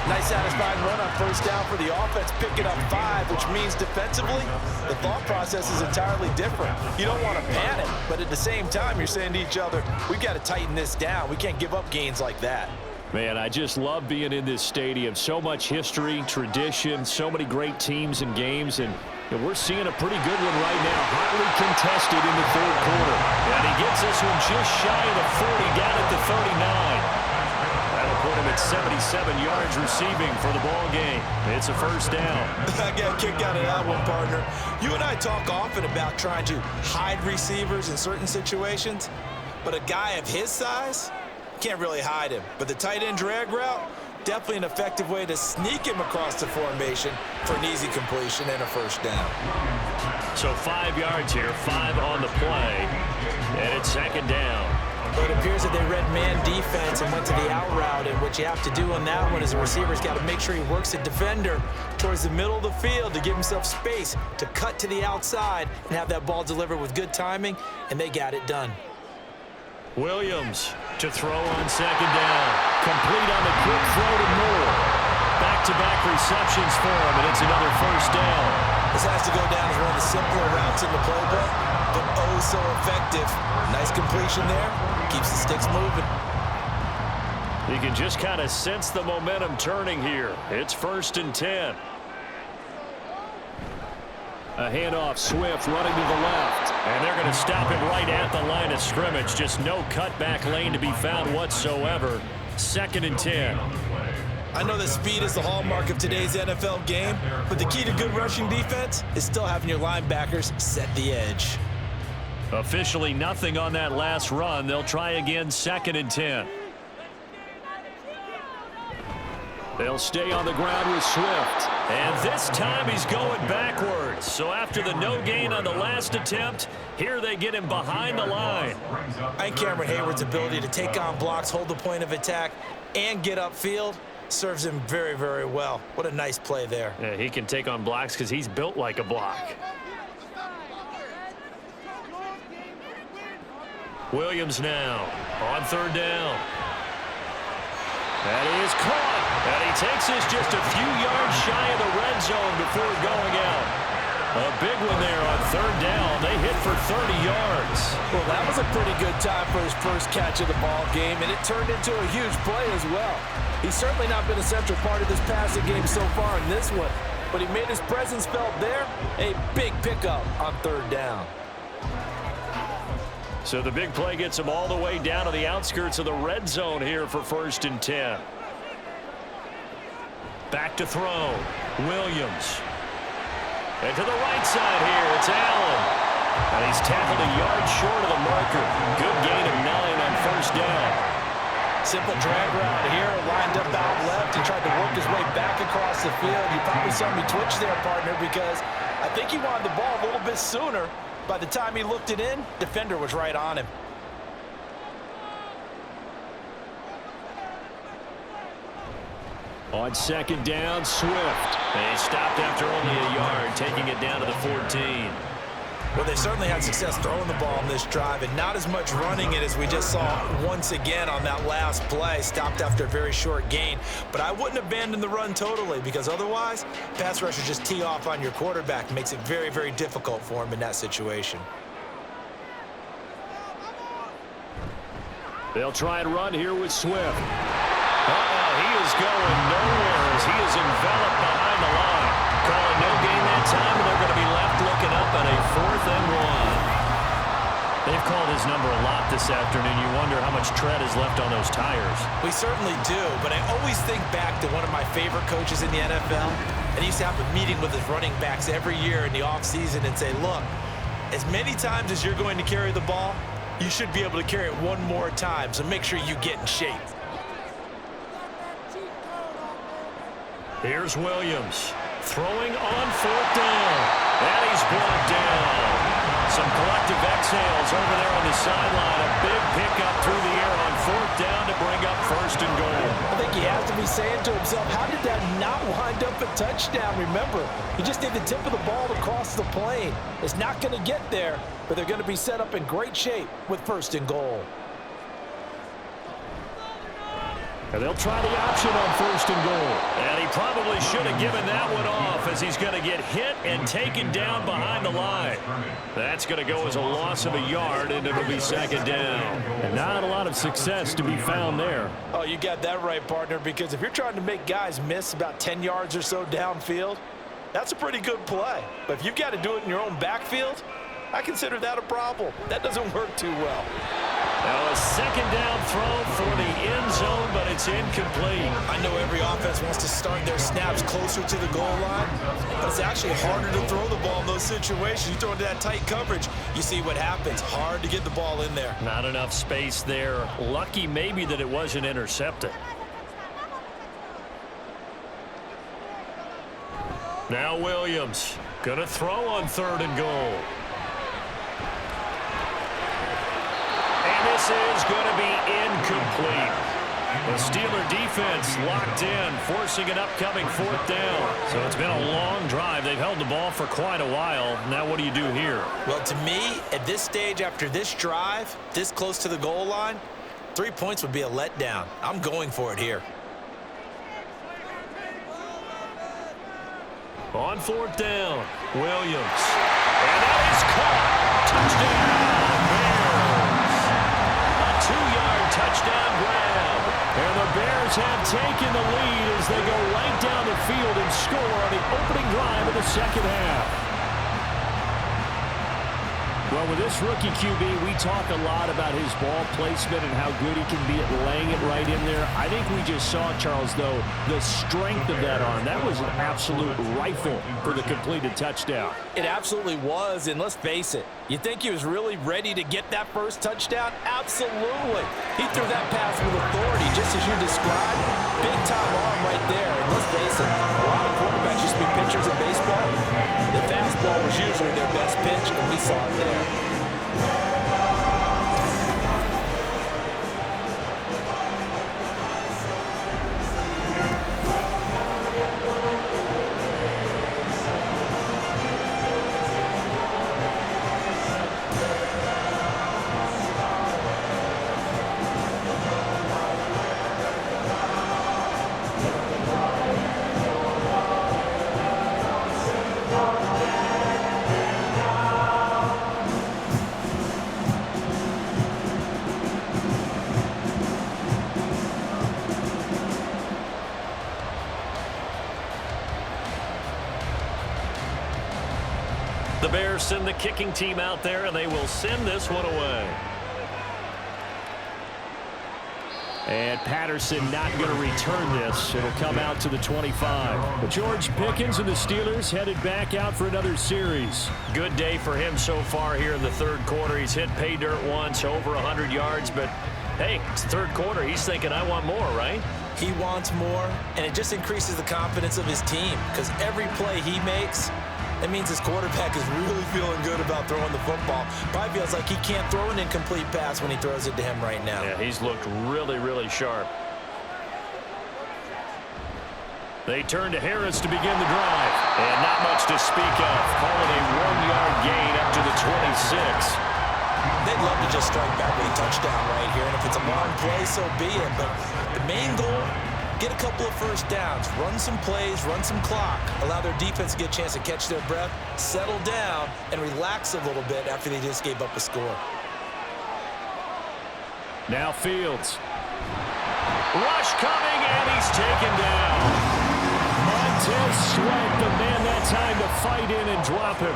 Nice satisfying run on first down for the offense, picking up 5, which means defensively, the thought process is entirely different. You don't want to panic, but at the same time, you're saying to each other, we've got to tighten this down. We can't give up gains like that. Man, I just love being in this stadium. So much history, tradition, so many great teams and games, and we're seeing a pretty good one right now. Hotly contested in the third quarter. And he gets this one just shy of the 40, down at the 39. That'll put him at 77 yards receiving for the ball game. It's a first down. I got a kick out of that one, partner. You and I talk often about trying to hide receivers in certain situations, but a guy of his size can't really hide him. But the tight end drag route, definitely an effective way to sneak him across the formation for an easy completion and a first down. So 5 yards here, 5 on the play, and it's second down. But it appears that they read man defense and went to the out route, and what you have to do on that one is the receiver's got to make sure he works the defender towards the middle of the field to give himself space to cut to the outside and have that ball delivered with good timing, and they got it done. Williams to throw on second down. Complete on the quick throw to Moore. Back-to-back receptions for him, and it's another first down. This has to go down as one of the simpler routes in the playbook, but oh so effective. Nice completion there. Keeps the sticks moving. You can just kind of sense the momentum turning here. It's 1st and 10. A handoff, Swift running to the left. And they're going to stop him right at the line of scrimmage. Just no cutback lane to be found whatsoever. 2nd and 10. I know that speed is the hallmark of today's NFL game, but the key to good rushing defense is still having your linebackers set the edge. Officially nothing on that last run. They'll try again, 2nd and 10. They'll stay on the ground with Swift. And this time he's going backwards. So after the no gain on the last attempt, here they get him behind the line. And Cameron Hayward's ability to take on blocks, hold the point of attack, and get upfield serves him very, very well. What a nice play there. Yeah, he can take on blocks because he's built like a block. Williams now on 3rd down. That is caught. And he takes this just a few yards shy of the red zone before going out. A big one there on 3rd down. They hit for 30 yards. Well, that was a pretty good time for his first catch of the ball game, and it turned into a huge play as well. He's certainly not been a central part of this passing game so far in this one, but he made his presence felt there. A big pickup on 3rd down. So the big play gets him all the way down to the outskirts of the red zone here for 1st and 10. Back to throw. Williams. And to the right side here, it's Allen. And he's tackled a yard short of the marker. Good gain of 9 on 1st down. Simple drag route here, lined up out left and tried to work his way back across the field. You probably saw me twitch there, partner, because I think he wanted the ball a little bit sooner. By the time he looked it in, defender was right on him. On 2nd down, Swift. And he stopped after only a yard, taking it down to the 14. Well, they certainly had success throwing the ball in this drive, and not as much running it as we just saw once again on that last play. Stopped after a very short gain. But I wouldn't abandon the run totally, because otherwise, pass rushers just tee off on your quarterback. Makes it very, very difficult for him in that situation. They'll try and run here with Swift. He is going nowhere as he is enveloped behind the line. Calling no gain that time, and they're going to be left looking up at a 4th and 1. They've called his number a lot this afternoon. You wonder how much tread is left on those tires. We certainly do, but I always think back to one of my favorite coaches in the NFL, and he used to have a meeting with his running backs every year in the offseason and say, look, as many times as you're going to carry the ball, you should be able to carry it one more time, so make sure you get in shape. Here's Williams throwing on 4th down, and he's brought down. Some collective exhales over there on the sideline. A big pickup through the air on 4th down to bring up 1st and goal. I think he has to be saying to himself, how did that not wind up a touchdown? Remember, you just need the tip of the ball to cross the plane. It's not going to get there, but they're going to be set up in great shape with 1st and goal. And they'll try the option on 1st and goal. And he probably should have given that one off, as he's going to get hit and taken down behind the line. That's going to go as a loss of a yard, and it'll be 2nd down. And not a lot of success to be found there. Oh, you got that right, partner, because if you're trying to make guys miss about 10 yards or so downfield, that's a pretty good play. But if you've got to do it in your own backfield, I consider that a problem. That doesn't work too well. Now a 2nd down throw for the end zone, but it's incomplete. I know every offense wants to start their snaps closer to the goal line, but it's actually harder to throw the ball in those situations. You throw into that tight coverage, you see what happens. Hard to get the ball in there. Not enough space there. Lucky maybe that it wasn't intercepted. Now Williams going to throw on 3rd and goal. And this is going to be incomplete. The Steeler defense locked in, forcing an upcoming 4th down. So it's been a long drive. They've held the ball for quite a while. Now what do you do here? Well, to me, at this stage, after this drive, this close to the goal line, 3 points would be a letdown. I'm going for it here. On 4th down, Williams. And that is caught. Touchdown, Bears. A 2-yard touchdown grab. And the Bears have taken the lead as they go right down the field and score on the opening drive of the 2nd half. Well, with this rookie QB, we talk a lot about his ball placement and how good he can be at laying it right in there. I think we just saw, Charles, though, the strength of that arm. That was an absolute rifle for the completed touchdown. It absolutely was, and let's face it, you think he was really ready to get that first touchdown? Absolutely. He threw that pass with authority, just as you described. Big-time arm right there, and let's face it, a lot of quarterbacks used to be pitchers in baseball. The fastball was usually their best pitch, and we saw it there. The Bears send the kicking team out there, and they will send this one away. And Patterson not going to return this. It'll come out to the 25. But George Pickens and the Steelers headed back out for another series. Good day for him so far here in the 3rd quarter. He's hit pay dirt once, over 100 yards. But, hey, it's the 3rd quarter. He's thinking, I want more, right? He wants more, and it just increases the confidence of his team because every play he makes, that means his quarterback is really feeling good about throwing the football. Probably feels like he can't throw an incomplete pass when he throws it to him right now. Yeah, he's looked really, really sharp. They turn to Harris to begin the drive. And not much to speak of. Call it a 1-yard gain up to the 26. They'd love to just strike back with a touchdown right here. And if it's a long play, so be it. But the main goal, get a couple of first downs, run some plays, run some clock, allow their defense to get a chance to catch their breath, settle down, and relax a little bit after they just gave up a score. Now Fields. Rush coming, and he's taken down. Montez Sweat, the man that time to fight in and drop him.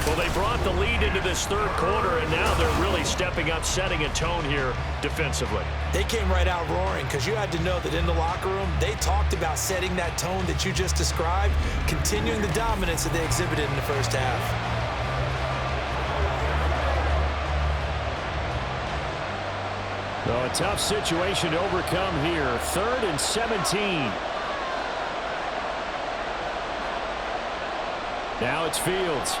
Well, they brought the lead into this 3rd quarter, and now they're really stepping up, setting a tone here defensively. They came right out roaring because you had to know that in the locker room, they talked about setting that tone that you just described, continuing the dominance that they exhibited in the 1st half. Well, a tough situation to overcome here. 3rd and 17. Now it's Fields.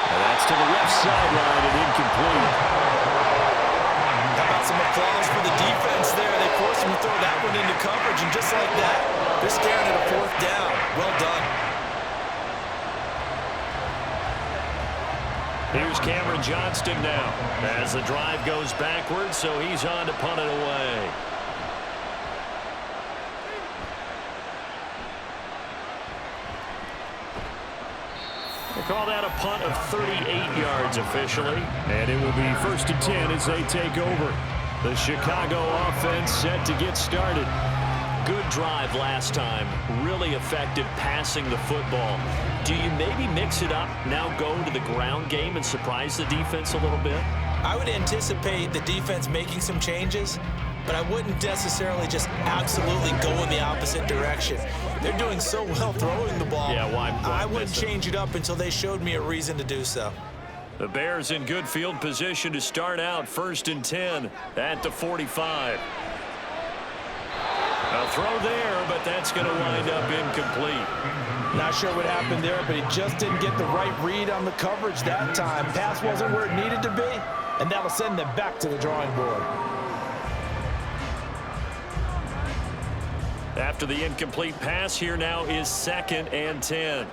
And that's to the left sideline and incomplete. How about some applause for the defense there? They forced him to throw that one into coverage, and just like that, they're staring at a 4th down. Well done. Here's Cameron Johnston now as the drive goes backwards, so he's on to punt it away. They call that a punt of 38 yards officially, and it will be 1st and 10 as they take over. The Chicago offense set to get started. Good drive last time. Really effective passing the football. Do you maybe mix it up, now go to the ground game and surprise the defense a little bit? I would anticipate the defense making some changes, but I wouldn't necessarily just absolutely go in the opposite direction. They're doing so well throwing the ball. Yeah, why I wouldn't change it up until they showed me a reason to do so. The Bears in good field position to start out 1st and 10 at the 45. A throw there, but that's going to wind up incomplete. Not sure what happened there, but he just didn't get the right read on the coverage that time. Pass wasn't where it needed to be, and that'll send them back to the drawing board. After the incomplete pass, here now is 2nd and 10.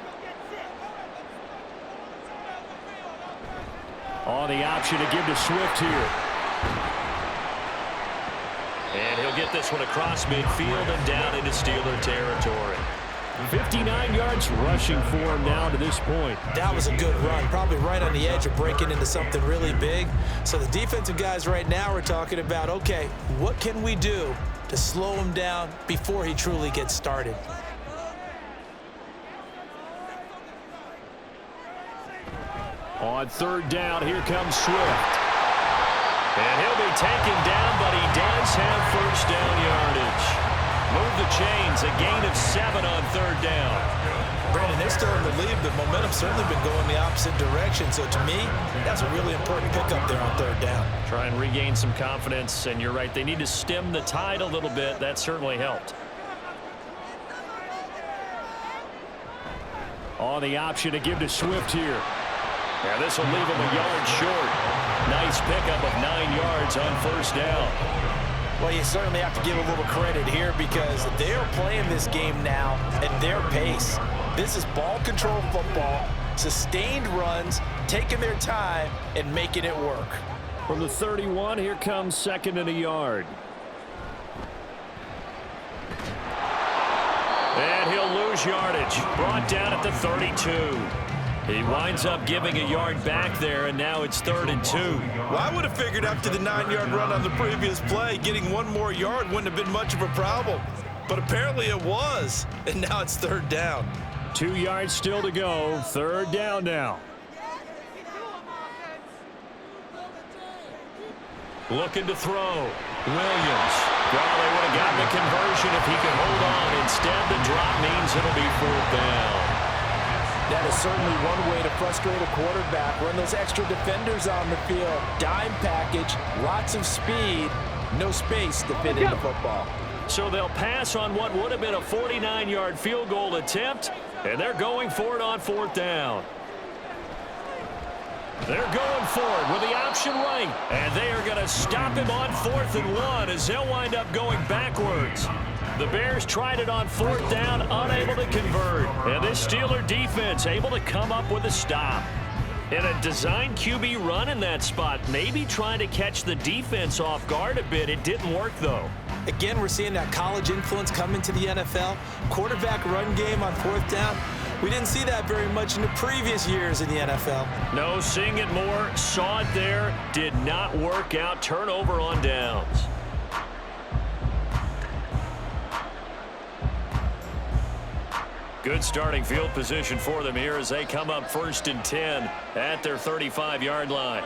On the option to give to Swift here. And he'll get this one across midfield and down into Steeler territory. 59 yards rushing for him now to this point. That was a good run, probably right on the edge of breaking into something really big. So the defensive guys right now are talking about, okay, what can we do to slow him down before he truly gets started? On 3rd down, here comes Swift. And he'll be taken down, but he does have 1st down yardage. Move the chains, a gain of 7 on 3rd down. Brandon, they're still in the lead, but momentum's certainly been going the opposite direction. So to me, that's a really important pickup there on 3rd down. Try and regain some confidence, and you're right, they need to stem the tide a little bit. That certainly helped. On the option to give to Swift here. Yeah, this will leave him a yard short. Nice pickup of 9 yards on 1st down. Well, you certainly have to give a little credit here because they're playing this game now at their pace. This is ball control football, sustained runs, taking their time and making it work. From the 31, here comes 2nd and a yard. And he'll lose yardage. Brought down at the 32. He winds up giving a yard back there, and now it's 3rd and 2. Well, I would have figured after the 9-yard run on the previous play, getting 1 more yard wouldn't have been much of a problem. But apparently it was, and now it's 3rd down. 2 yards still to go. 3rd down now. Looking to throw. Williams. Well, they would have gotten the conversion if he could hold on. Instead, the drop means it'll be 4th down. That is certainly one way to frustrate a quarterback. Run those extra defenders on the field. Dime package, lots of speed, no space to fit in the football. So they'll pass on what would have been a 49-yard field goal attempt, and they're going for it on 4th down. They're going for it with the option right, and they are going to stop him on 4th and 1 as they'll wind up going backwards. The Bears tried it on 4th down, unable to convert. And this Steeler defense able to come up with a stop. And a design QB run in that spot, maybe trying to catch the defense off guard a bit. It didn't work, though. Again, we're seeing that college influence come into the NFL. Quarterback run game on 4th down. We didn't see that very much in the previous years in the NFL. No, seeing it more, saw it there, did not work out. Turnover on downs. Good starting field position for them here as they come up 1st and 10 at their 35-yard line.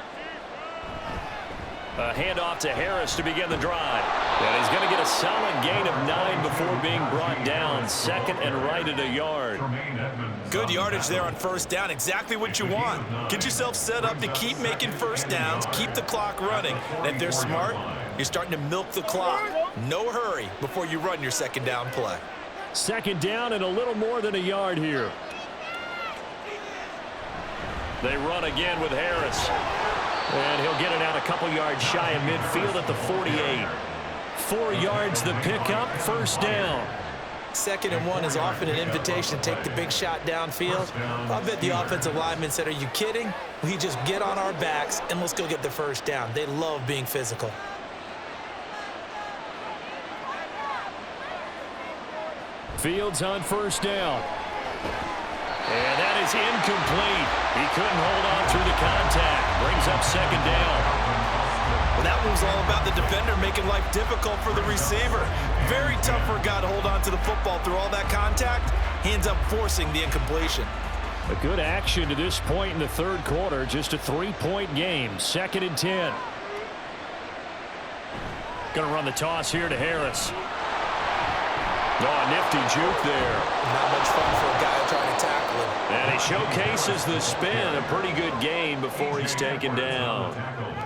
A handoff to Harris to begin the drive. And he's going to get a solid gain of 9 before being brought down. 2nd and right at a yard. Good yardage there on 1st down. Exactly what you want. Get yourself set up to keep making 1st downs, keep the clock running. And if they're smart, you're starting to milk the clock. No hurry before you run your 2nd down play. 2nd down and a little more than a yard here. They run again with Harris. And he'll get it out a couple yards shy of midfield at the 48. 4 yards the pickup, 1st down. 2nd and 1 is often an invitation to take the big shot downfield. I bet the offensive lineman said, are you kidding? We just get on our backs and let's go get the first down. They love being physical. Fields on first down. And that is incomplete. He couldn't hold on through the contact. Brings up 2nd down. Well, that one was all about the defender making life difficult for the receiver. Very tough for a guy to hold on to the football through all that contact. He ends up forcing the incompletion. A good action to this point in the 3rd quarter. Just a 3-point game. 2nd and 10. Going to run the toss here to Harris. Oh, nifty juke there. Not much fun for a guy trying to tackle him. And he showcases the spin. A pretty good gain before he's taken down.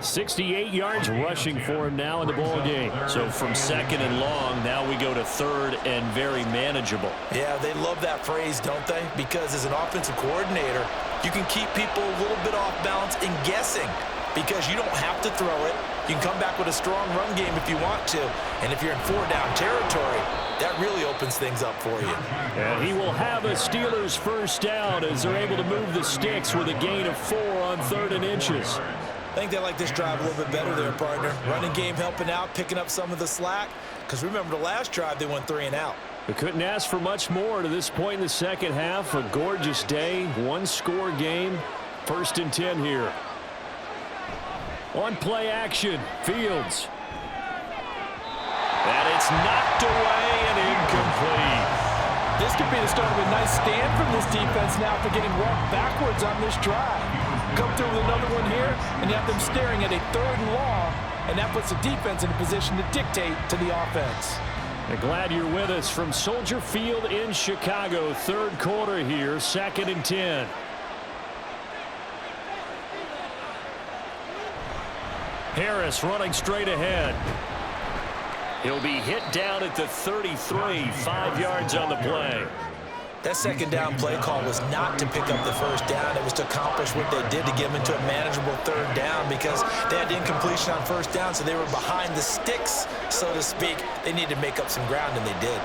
68 yards rushing for him now in the ball game. So from 2nd and long, now we go to 3rd and very manageable. Yeah, they love that phrase, don't they? Because as an offensive coordinator, you can keep people a little bit off balance and guessing because you don't have to throw it. You can come back with a strong run game if you want to. And if you're in 4-down territory, that really opens things up for you. And he will have a Steelers first down as they're able to move the sticks with a gain of 4 on 3rd and inches. I think they like this drive a little bit better there, partner. Running game helping out, picking up some of the slack. Because remember, the last drive, they went 3 and out. We couldn't ask for much more to this point in the 2nd half. A gorgeous day, 1-score game. 1st and 10 here. On play action, Fields. And it's knocked away and incomplete. This could be the start of a nice stand from this defense now for getting walked backwards on this drive. Come through with another one here, and you have them staring at a 3rd and long, and that puts the defense in a position to dictate to the offense. I'm glad you're with us from Soldier Field in Chicago. 3rd quarter here, 2nd and 10. Harris running straight ahead. He'll be hit down at the 33, 5 yards on the play. That 2nd down play call was not to pick up the first down. It was to accomplish what they did to get them into a manageable 3rd down because they had incompletion on first down, so they were behind the sticks, so to speak. They needed to make up some ground, and they did.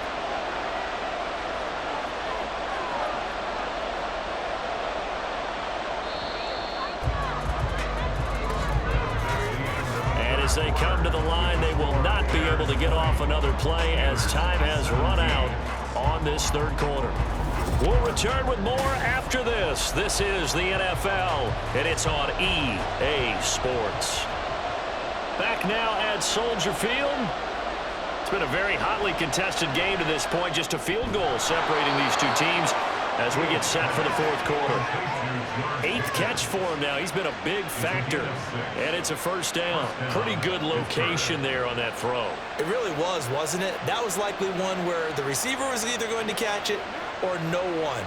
As they come to the line, they will not be able to get off another play as time has run out on this 3rd quarter. We'll return with more after this. This is the NFL, and it's on EA Sports. Back now at Soldier Field. It's been a very hotly contested game to this point. Just a field goal separating these two teams as we get set for the 4th quarter. 8th catch for him now. He's been a big factor. And it's a first down. Pretty good location there on that throw. It really was, wasn't it? That was likely one where the receiver was either going to catch it or no one.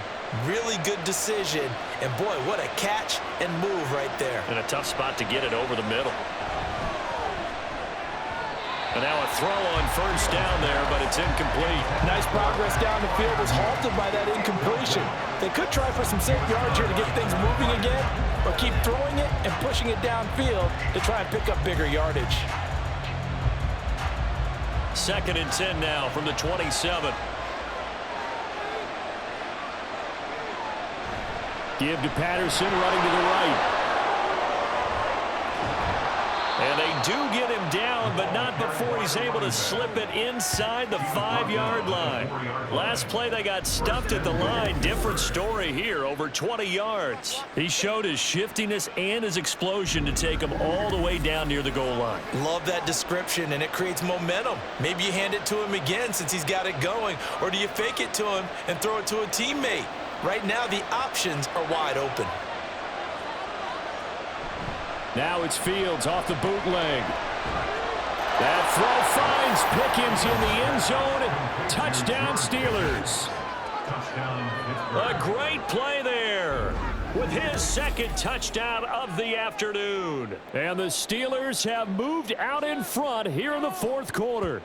Really good decision. And boy, what a catch and move right there. And a tough spot to get it over the middle. And now a throw on first down there, but it's incomplete. Nice progress down the field was halted by that incompletion. They could try for some safe yards here to get things moving again, or keep throwing it and pushing it downfield to try and pick up bigger yardage. 2nd and 10 now from the 27. Give to Patterson running to the right. And they do get him down, but not before he's able to slip it inside the 5-yard line. Last play, they got stuffed at the line. Different story here, over 20 yards. He showed his shiftiness and his explosion to take him all the way down near the goal line. Love that description, and it creates momentum. Maybe you hand it to him again since he's got it going, or do you fake it to him and throw it to a teammate? Right now, the options are wide open. Now it's Fields off the bootleg. That throw finds Pickens in the end zone. Touchdown, Steelers. A great play there with his 2nd touchdown of the afternoon. And the Steelers have moved out in front here in the 4th quarter.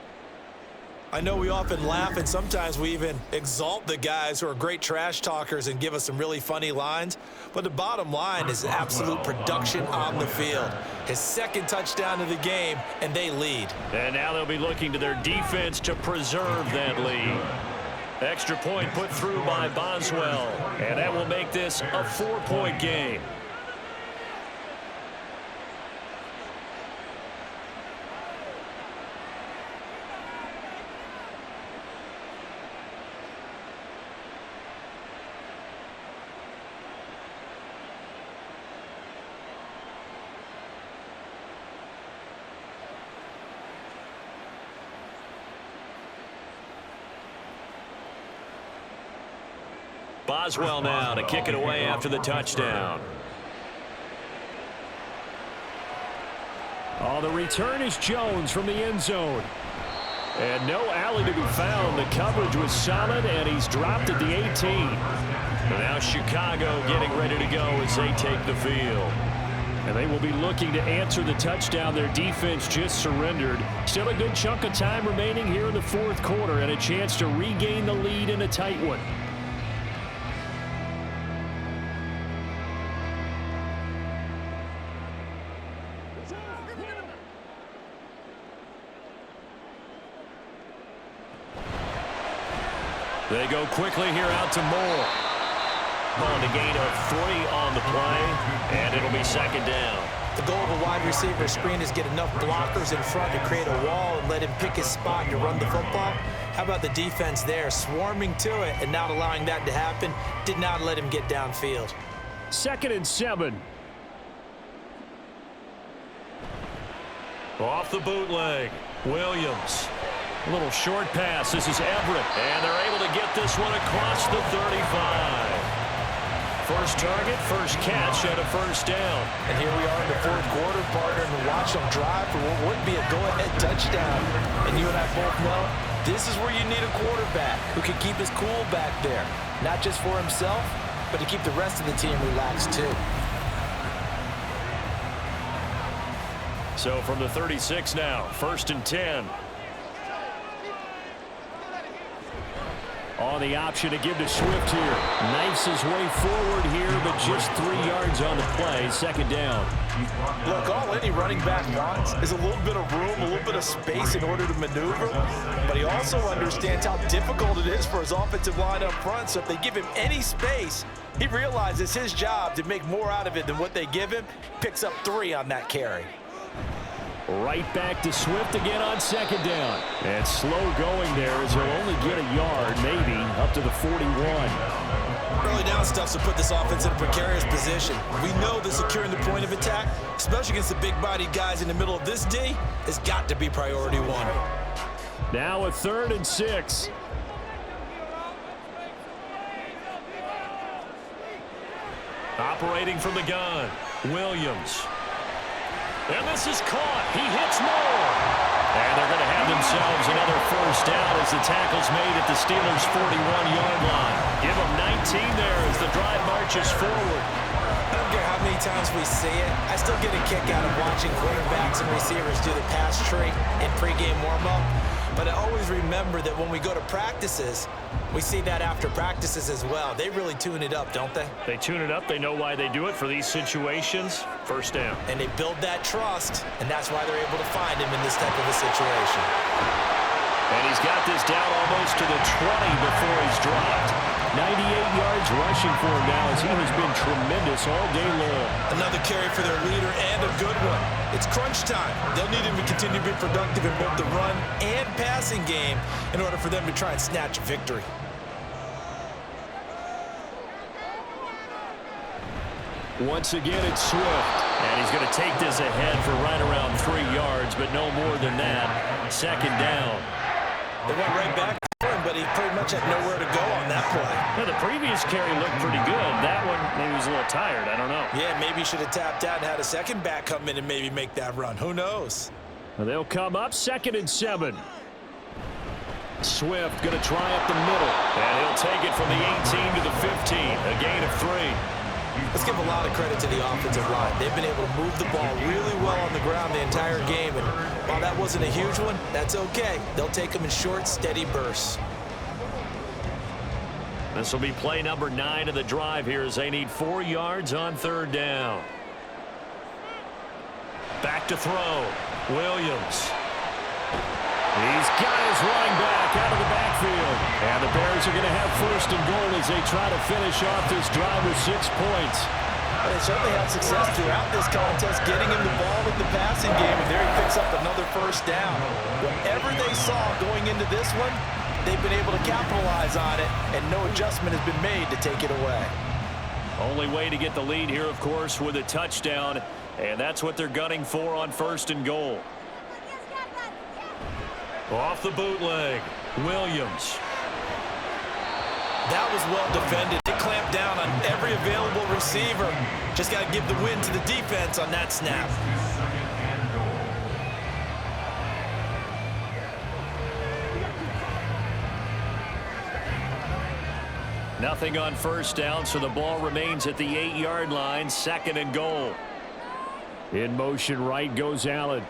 I know we often laugh, and sometimes we even exalt the guys who are great trash talkers and give us some really funny lines. But the bottom line is absolute production on the field. His 2nd touchdown of the game, and they lead. And now they'll be looking to their defense to preserve that lead. Extra point put through by Boswell. And that will make this a 4-point game. Boswell now to kick it away after the touchdown. Oh, the return is Jones from the end zone. And no alley to be found. The coverage was solid, and he's dropped at the 18. And now Chicago getting ready to go as they take the field. And they will be looking to answer the touchdown their defense just surrendered. Still a good chunk of time remaining here in the fourth quarter and a chance to regain the lead in a tight one. They go quickly here out to Moore. On the gain of 3 on the play, and it'll be second down. The goal of a wide receiver screen is get enough blockers in front to create a wall and let him pick his spot to run the football. How about the defense there, swarming to it and not allowing that to happen? Did not let him get downfield. 2nd and 7. Off the bootleg, Williams. A little short pass. This is Everett. And they're able to get this one across the 35. First target, first catch, and a first down. And here we are in the fourth quarter, partner, and watch them drive for what would be a go-ahead touchdown. And you and I both know this is where you need a quarterback who can keep his cool back there. Not just for himself, but to keep the rest of the team relaxed too. So from the 36 now, 1st and 10. On the option to give to Swift here. Knifes his way forward here, but just 3 yards on the play. 2nd down. Look, all any running back wants is a little bit of room, a little bit of space in order to maneuver. But he also understands how difficult it is for his offensive line up front. So if they give him any space, he realizes his job to make more out of it than what they give him. Picks up 3 on that carry. Right back to Swift again on 2nd down. And slow going there as he'll only get a yard, maybe, up to the 41. Early down stuff to put this offense in a precarious position. We know that securing the point of attack, especially against the big-bodied guys in the middle of this D, has got to be priority 1. Now a 3rd and 6. Operating from the gun, Williams. And this is caught. He hits Moore. And they're going to have themselves another first down as the tackle's made at the Steelers' 41-yard line. Give them 19 there as the drive marches forward. I don't care how many times we see it. I still get a kick out of watching quarterbacks and receivers do the pass tree in pregame warm-up. But I always remember that when we go to practices, we see that after practices as well. They really tune it up, don't they? They tune it up. They know why they do it for these situations. First down. And they build that trust, and that's why they're able to find him in this type of a situation. And he's got this down almost to the 20 before he's dropped. 98 yards rushing for him now as he has been tremendous all day long. Another carry for their leader and a good one. It's crunch time. They'll need him to continue to be productive in both the run and passing game in order for them to try and snatch a victory. Once again, it's Swift. And he's going to take this ahead for right around 3 yards, but no more than that. 2nd down. They went right back for him, but he pretty much had nowhere to go on that play. Yeah, the previous carry looked pretty good. That one, maybe he was a little tired. I don't know. Yeah, maybe he should have tapped out and had a second back come in and maybe make that run. Who knows? Well, they'll come up 2nd and 7. Swift going to try up the middle. And he'll take it from the 18 to the 15. A gain of 3. Let's give a lot of credit to the offensive line. They've been able to move the ball really well on the ground the entire game. And while that wasn't a huge one, that's okay. They'll take them in short, steady bursts. This will be play number 9 of the drive here as they need 4 yards on 3rd down. Back to throw. Williams. He's got his running back out of the backfield. And the Bears are going to have first and goal as they try to finish off this drive with 6 points. They certainly had success throughout this contest, getting him the ball in the passing game, and there he picks up another first down. Whatever they saw going into this one, they've been able to capitalize on it, and no adjustment has been made to take it away. Only way to get the lead here, of course, with a touchdown, and that's what they're gunning for on first and goal. Off the bootleg, Williams. That was well defended. They clamped down on every available receiver. Just got to give the win to the defense on that snap. Nothing on first down, so the ball remains at the 8-yard line, second and goal. In motion right goes Allen.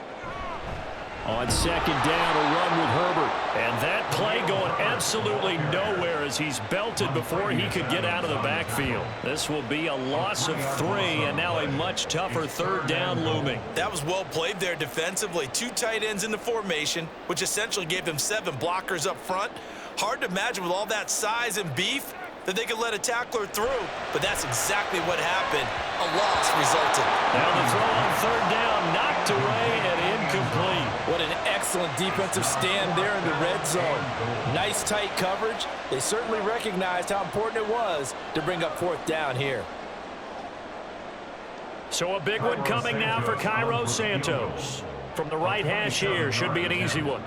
On second down, a run with Herbert. And that play going absolutely nowhere as he's belted before he could get out of the backfield. This will be a loss of 3, and now a much tougher third down looming. That was well played there defensively. 2 tight ends in the formation, which essentially gave them 7 blockers up front. Hard to imagine with all that size and beef that they could let a tackler through, but that's exactly what happened. A loss resulted. Now the throw on third down, knocked away and incomplete. What an excellent defensive stand there in the red zone. Nice tight coverage. They certainly recognized how important it was to bring up fourth down here. So a big one coming now for Cairo Santos. From the right hash here, should be an easy one.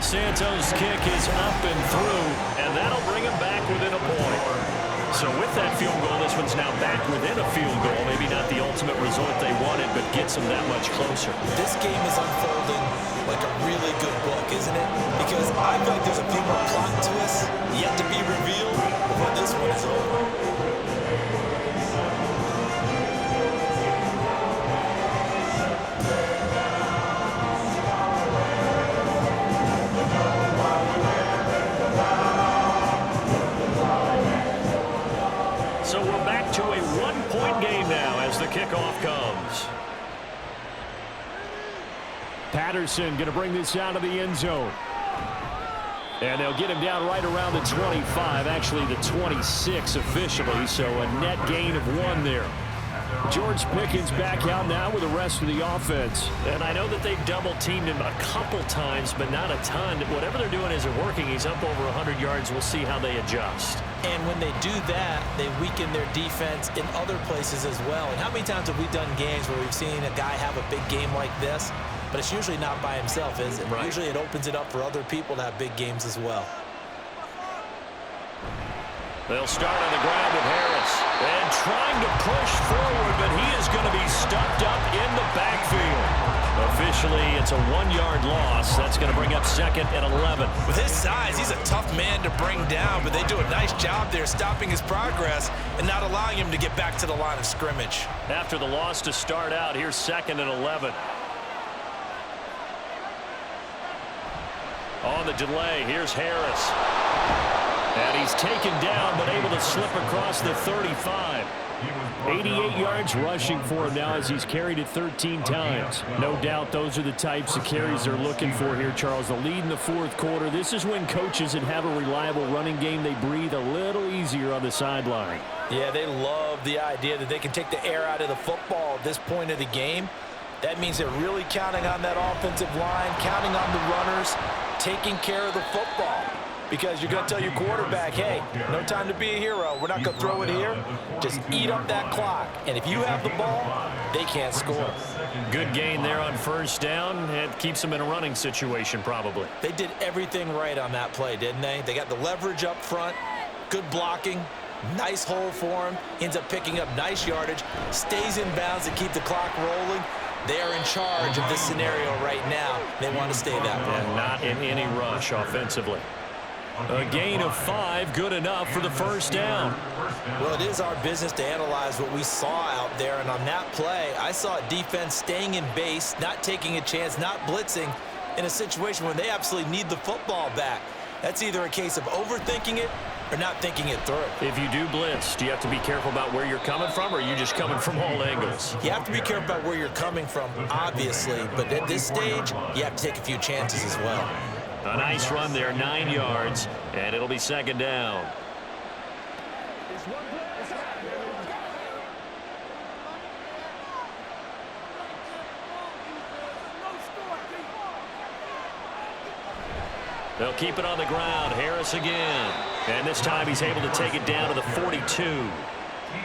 Santos' kick is up and through, and that'll bring him back within a point. So with that field goal, this one's now back within a field goal. Maybe not the ultimate result they wanted, but gets them that much closer. This game is unfolding like a really good book, isn't it? Because I feel like there's a few more plot twists yet to be revealed before this one is over. So we're back to a one-point game now as the kickoff comes. Patterson going to bring this out of the end zone. And they'll get him down right around the 25, actually the 26 officially, so a net gain of 1 there. George Pickens back out now with the rest of the offense. And I know that they've double-teamed him a couple times, but not a ton. Whatever they're doing isn't working. He's up over 100 yards. We'll see how they adjust. And when they do that, they weaken their defense in other places as well. And how many times have we done games where we've seen a guy have a big game like this, but it's usually not by himself, is it? Right. Usually it opens it up for other people to have big games as well. They'll start on the ground with Harris. And trying to push forward, but he is going to be stuffed up in the backfield. Officially, it's a 1-yard loss. That's going to bring up second and 11. With his size, he's a tough man to bring down, but they do a nice job there stopping his progress and not allowing him to get back to the line of scrimmage. After the loss to start out, here's second and 11. On the delay, here's Harris. And he's taken down, but able to slip across the 35. 88 yards rushing for him now as he's carried it 13 times. No doubt those are the types of carries they're looking for here, Charles. The lead in the fourth quarter. This is when coaches that have a reliable running game, they breathe a little easier on the sideline. Yeah, they love the idea that they can take the air out of the football at this point of the game. That means they're really counting on that offensive line, counting on the runners, taking care of the football. Because you're going to tell your quarterback, hey, no time to be a hero. We're not going to throw it here. Just eat up that clock. And if you have the ball, they can't score. Good gain there on first down. It keeps them in a running situation probably. They did everything right on that play, didn't they? They got the leverage up front, good blocking, nice hole for him, ends up picking up nice yardage, stays in bounds to keep the clock rolling. They are in charge of this scenario right now. They want to stay that way. And not in any rush offensively. A gain of 5, good enough for the first down. Well, it is our business to analyze what we saw out there, and on that play, I saw a defense staying in base, not taking a chance, not blitzing, in a situation where they absolutely need the football back. That's either a case of overthinking it or not thinking it through. If you do blitz, do you have to be careful about where you're coming from, or are you just coming from all angles? You have to be careful about where you're coming from, obviously, but at this stage, you have to take a few chances as well. A nice run there, 9 yards, and it'll be second down. They'll keep it on the ground. Harris again. And this time he's able to take it down to the 42.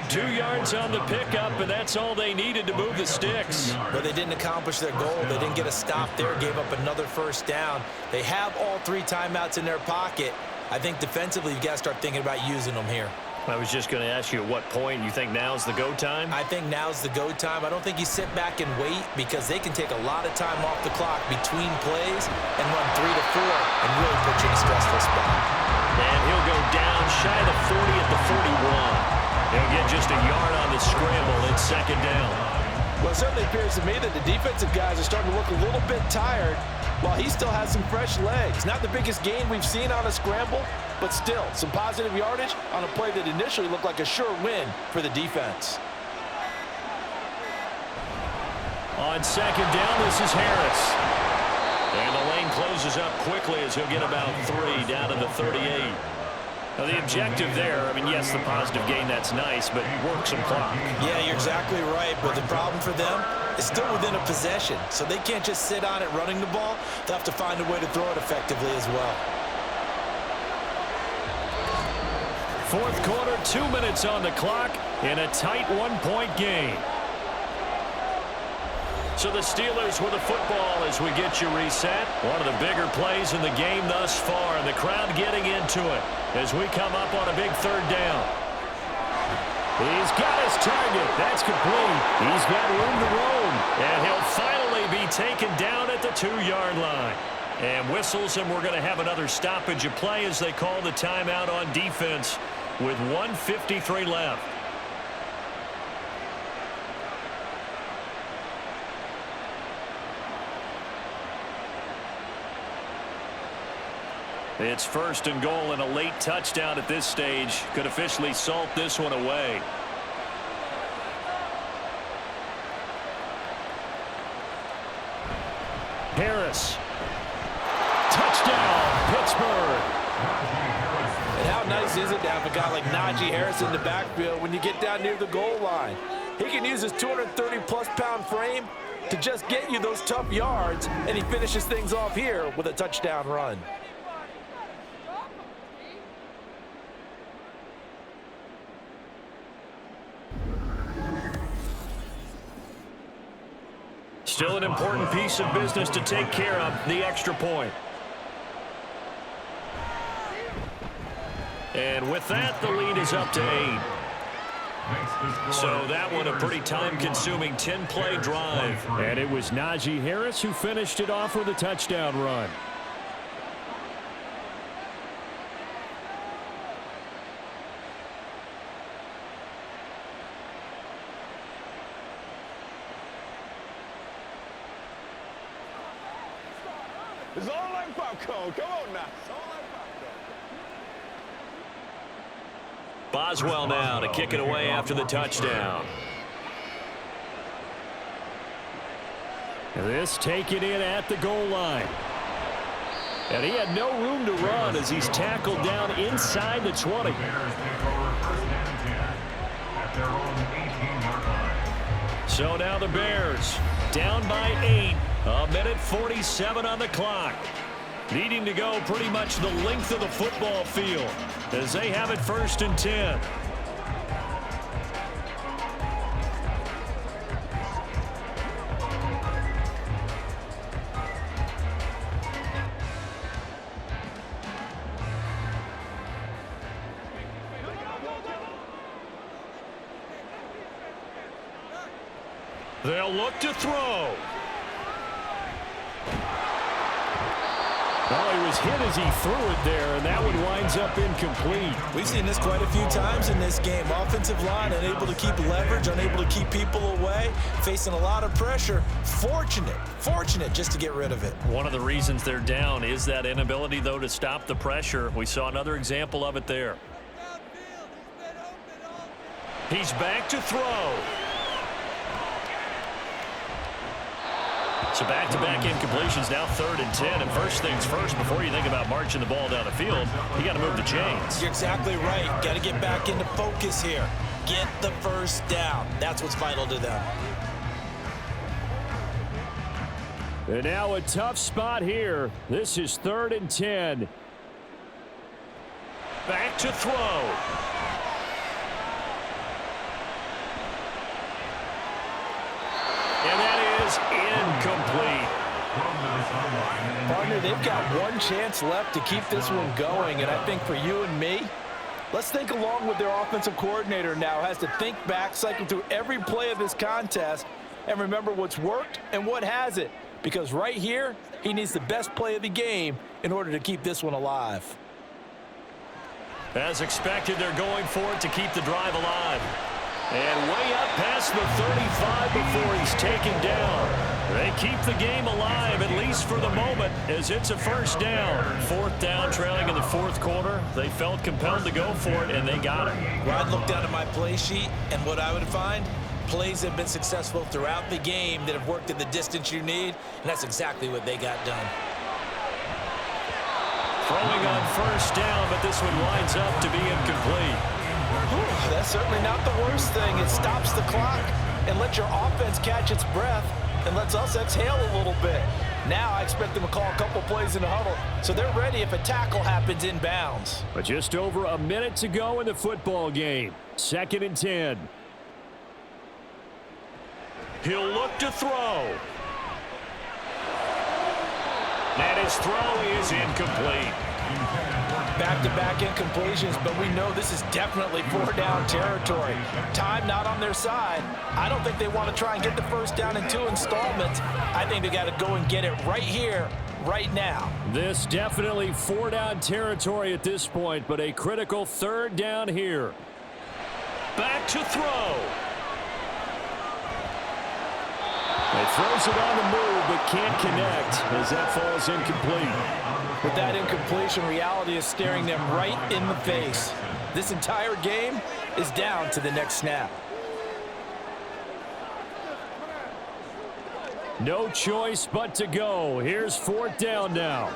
2 yards on the pickup, and that's all they needed to move the sticks. But they didn't accomplish their goal. They didn't get a stop there, gave up another first down. They have all 3 timeouts in their pocket. I think defensively you've got to start thinking about using them here. I was just going to ask you at what point you think now's the go time? I think now's the go time. I don't think you sit back and wait because they can take a lot of time off the clock between plays and run 3 to 4 and really put you in a stressful spot. And he'll go down shy of the 40 at the 41. He'll get just a yard on the scramble. It's second down. Well, it certainly appears to me that the defensive guys are starting to look a little bit tired while he still has some fresh legs. Not the biggest gain we've seen on a scramble, but still some positive yardage on a play that initially looked like a sure win for the defense. On second down, this is Harris. And the lane closes up quickly as he'll get about 3 down to the 38. Now the objective there, I mean, yes, the positive gain, that's nice, but work some clock. Yeah, you're exactly right, but the problem for them is still within a possession, so they can't just sit on it running the ball. They'll have to find a way to throw it effectively as well. Fourth quarter, 2 minutes on the clock in a tight 1-point game. So the Steelers with the football as we get you reset. One of the bigger plays in the game thus far, and the crowd getting into it as we come up on a big third down. He's got his target. That's complete. He's got room to roam, and he'll finally be taken down at the 2-yard line. And whistles, and we're going to have another stoppage of play as they call the timeout on defense with 1:53 left. It's first and goal, and a late touchdown at this stage could officially salt this one away. Harris. Touchdown, Pittsburgh. And how nice is it to have a guy like Najee Harris in the backfield when you get down near the goal line? He can use his 230-plus pound frame to just get you those tough yards, and he finishes things off here with a touchdown run. Still an important piece of business to take care of, the extra point. And with that, the lead is up to 8. So that one a pretty time-consuming 10-play drive. And it was Najee Harris who finished it off with a touchdown run. It's all like popcorn. Come on now. It's all like popcorn. Boswell now to kick it away after the touchdown. This taken in at the goal line. And he had no room to run as he's tackled down inside the 20. So now the Bears down by 8. A minute 47 on the clock. Needing to go pretty much the length of the football field as they have it first and 10. They'll look to throw. Well, he was hit as he threw it there, and that one winds up incomplete. We've seen this quite a few times in this game. Offensive line unable to keep leverage, unable to keep people away, facing a lot of pressure. Fortunate just to get rid of it. One of the reasons they're down is that inability, though, to stop the pressure. We saw another example of it there. He's back to throw. So back-to-back incompletions, now 3rd and 10. And first things first, before you think about marching the ball down the field, you got to move the chains. You're exactly right. Got to get back into focus here. Get the first down. That's what's vital to them. And now a tough spot here. This is 3rd and 10. Back to throw. And that is incomplete. Partner, they've got one chance left to keep this one going, and I think for you and me, let's think along with their offensive coordinator now. Has to think back, cycle through every play of this contest, and remember what's worked and what hasn't. Because right here, he needs the best play of the game in order to keep this one alive. As expected, they're going for it to keep the drive alive. And way up past the 35 before he's taken down. They keep the game alive, at least for the moment, as it's a first down. 4th down, trailing in the 4th quarter. They felt compelled to go for it, and they got it. Well, I'd look down at my play sheet, and what I would find, plays have been successful throughout the game that have worked at the distance you need, and that's exactly what they got done. Throwing on first down, but this one winds up to be incomplete. Whew, that's certainly not the worst thing. It stops the clock and lets your offense catch its breath and lets us exhale a little bit. Now I expect them to call a couple plays in the huddle, so they're ready if a tackle happens inbounds. But just over a minute to go in the football game. 2nd and 10. He'll look to throw. And his throw is incomplete. Back-to-back incompletions, but we know this is definitely 4-down territory. Time not on their side. I don't think they want to try and get the first down in 2 installments. I think they got to go and get it right here, right now. This definitely 4-down territory at this point, but a critical 3rd down here. Back to throw. He throws it on the move, but can't connect as that falls incomplete. With that incompletion, reality is staring them right in the face. This entire game is down to the next snap. No choice but to go. Here's 4th down now.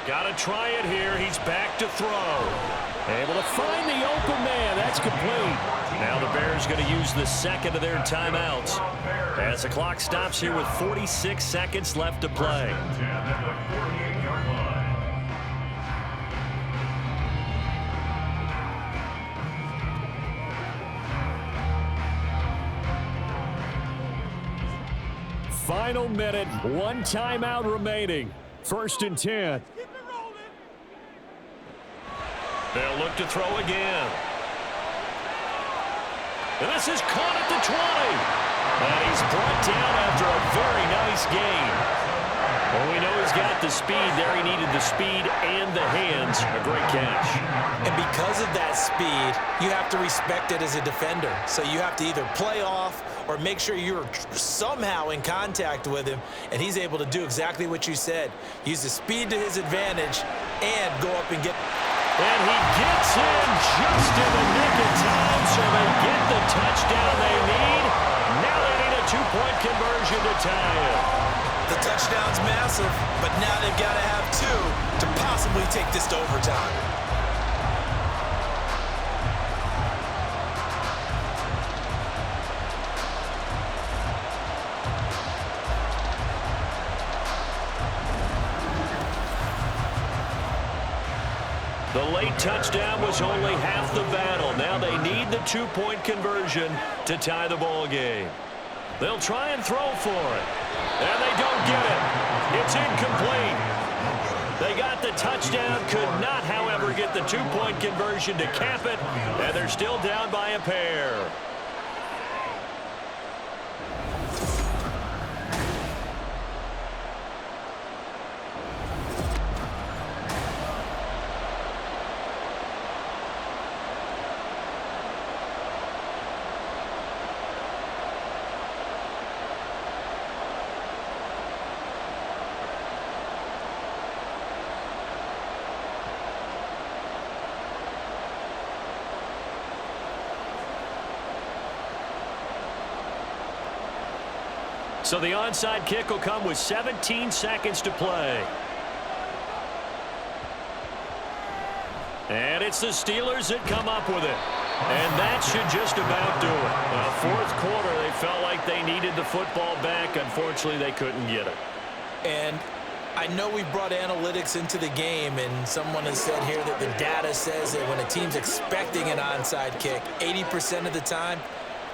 Got to try it here. He's back to throw. Able to find the open man. That's complete. Now the Bears going to use the 2nd of their timeouts as the clock stops here with 46 seconds left to play. Final minute, 1 timeout remaining. 1st and 10. They'll look to throw again. And this is caught at the 20. And he's brought down after a very nice gain. Well, we know he's got the speed there. He needed the speed and the hands. A great catch. And because of that speed, you have to respect it as a defender. So you have to either play off or make sure you're somehow in contact with him. And he's able to do exactly what you said. Use the speed to his advantage and go up and get... And he gets in just in the nick of time, so they get the touchdown they need. Now they need a 2-point conversion to tie it. The touchdown's massive, but now they've got to have 2 to possibly take this to overtime. The late touchdown was only half the battle. Now they need the 2-point conversion to tie the ball game. They'll try and throw for it. And they don't get it. It's incomplete. They got the touchdown, could not, however, get the 2-point conversion to cap it, and they're still down by a pair. So the onside kick will come with 17 seconds to play. And it's the Steelers that come up with it. And that should just about do it. Fourth quarter, they felt like they needed the football back. Unfortunately, they couldn't get it. And I know we brought analytics into the game, and someone has said here that the data says that when a team's expecting an onside kick, 80% of the time,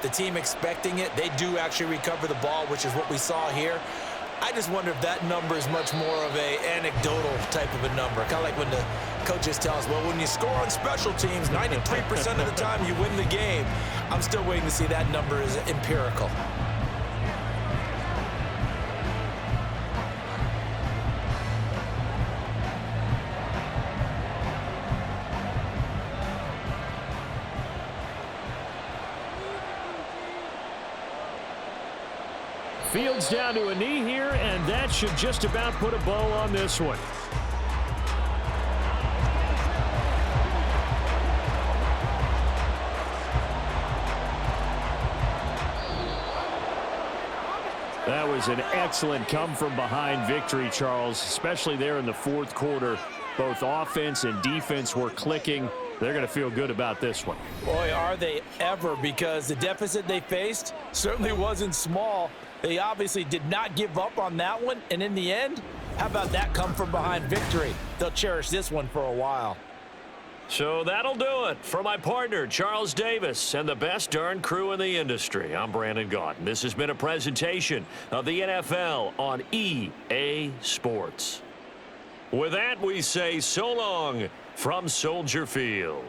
the team expecting it, they do actually recover the ball, which is what we saw here. I just wonder if that number is much more of a anecdotal type of a number. Kind of like when the coaches tell us, well, when you score on special teams, 93% of the time you win the game. I'm still waiting to see that number is empirical. Fields down to a knee here, and that should just about put a bow on this one. That was an excellent come-from-behind victory, Charles, especially there in the fourth quarter. Both offense and defense were clicking. They're going to feel good about this one. Boy, are they ever, because the deficit they faced certainly wasn't small. They obviously did not give up on that one, and in the end, how about that come-from-behind victory? They'll cherish this one for a while. So that'll do it for my partner, Charles Davis, and the best darn crew in the industry. I'm Brandon Gaunt. This has been a presentation of the NFL on EA Sports. With that, we say so long from Soldier Field.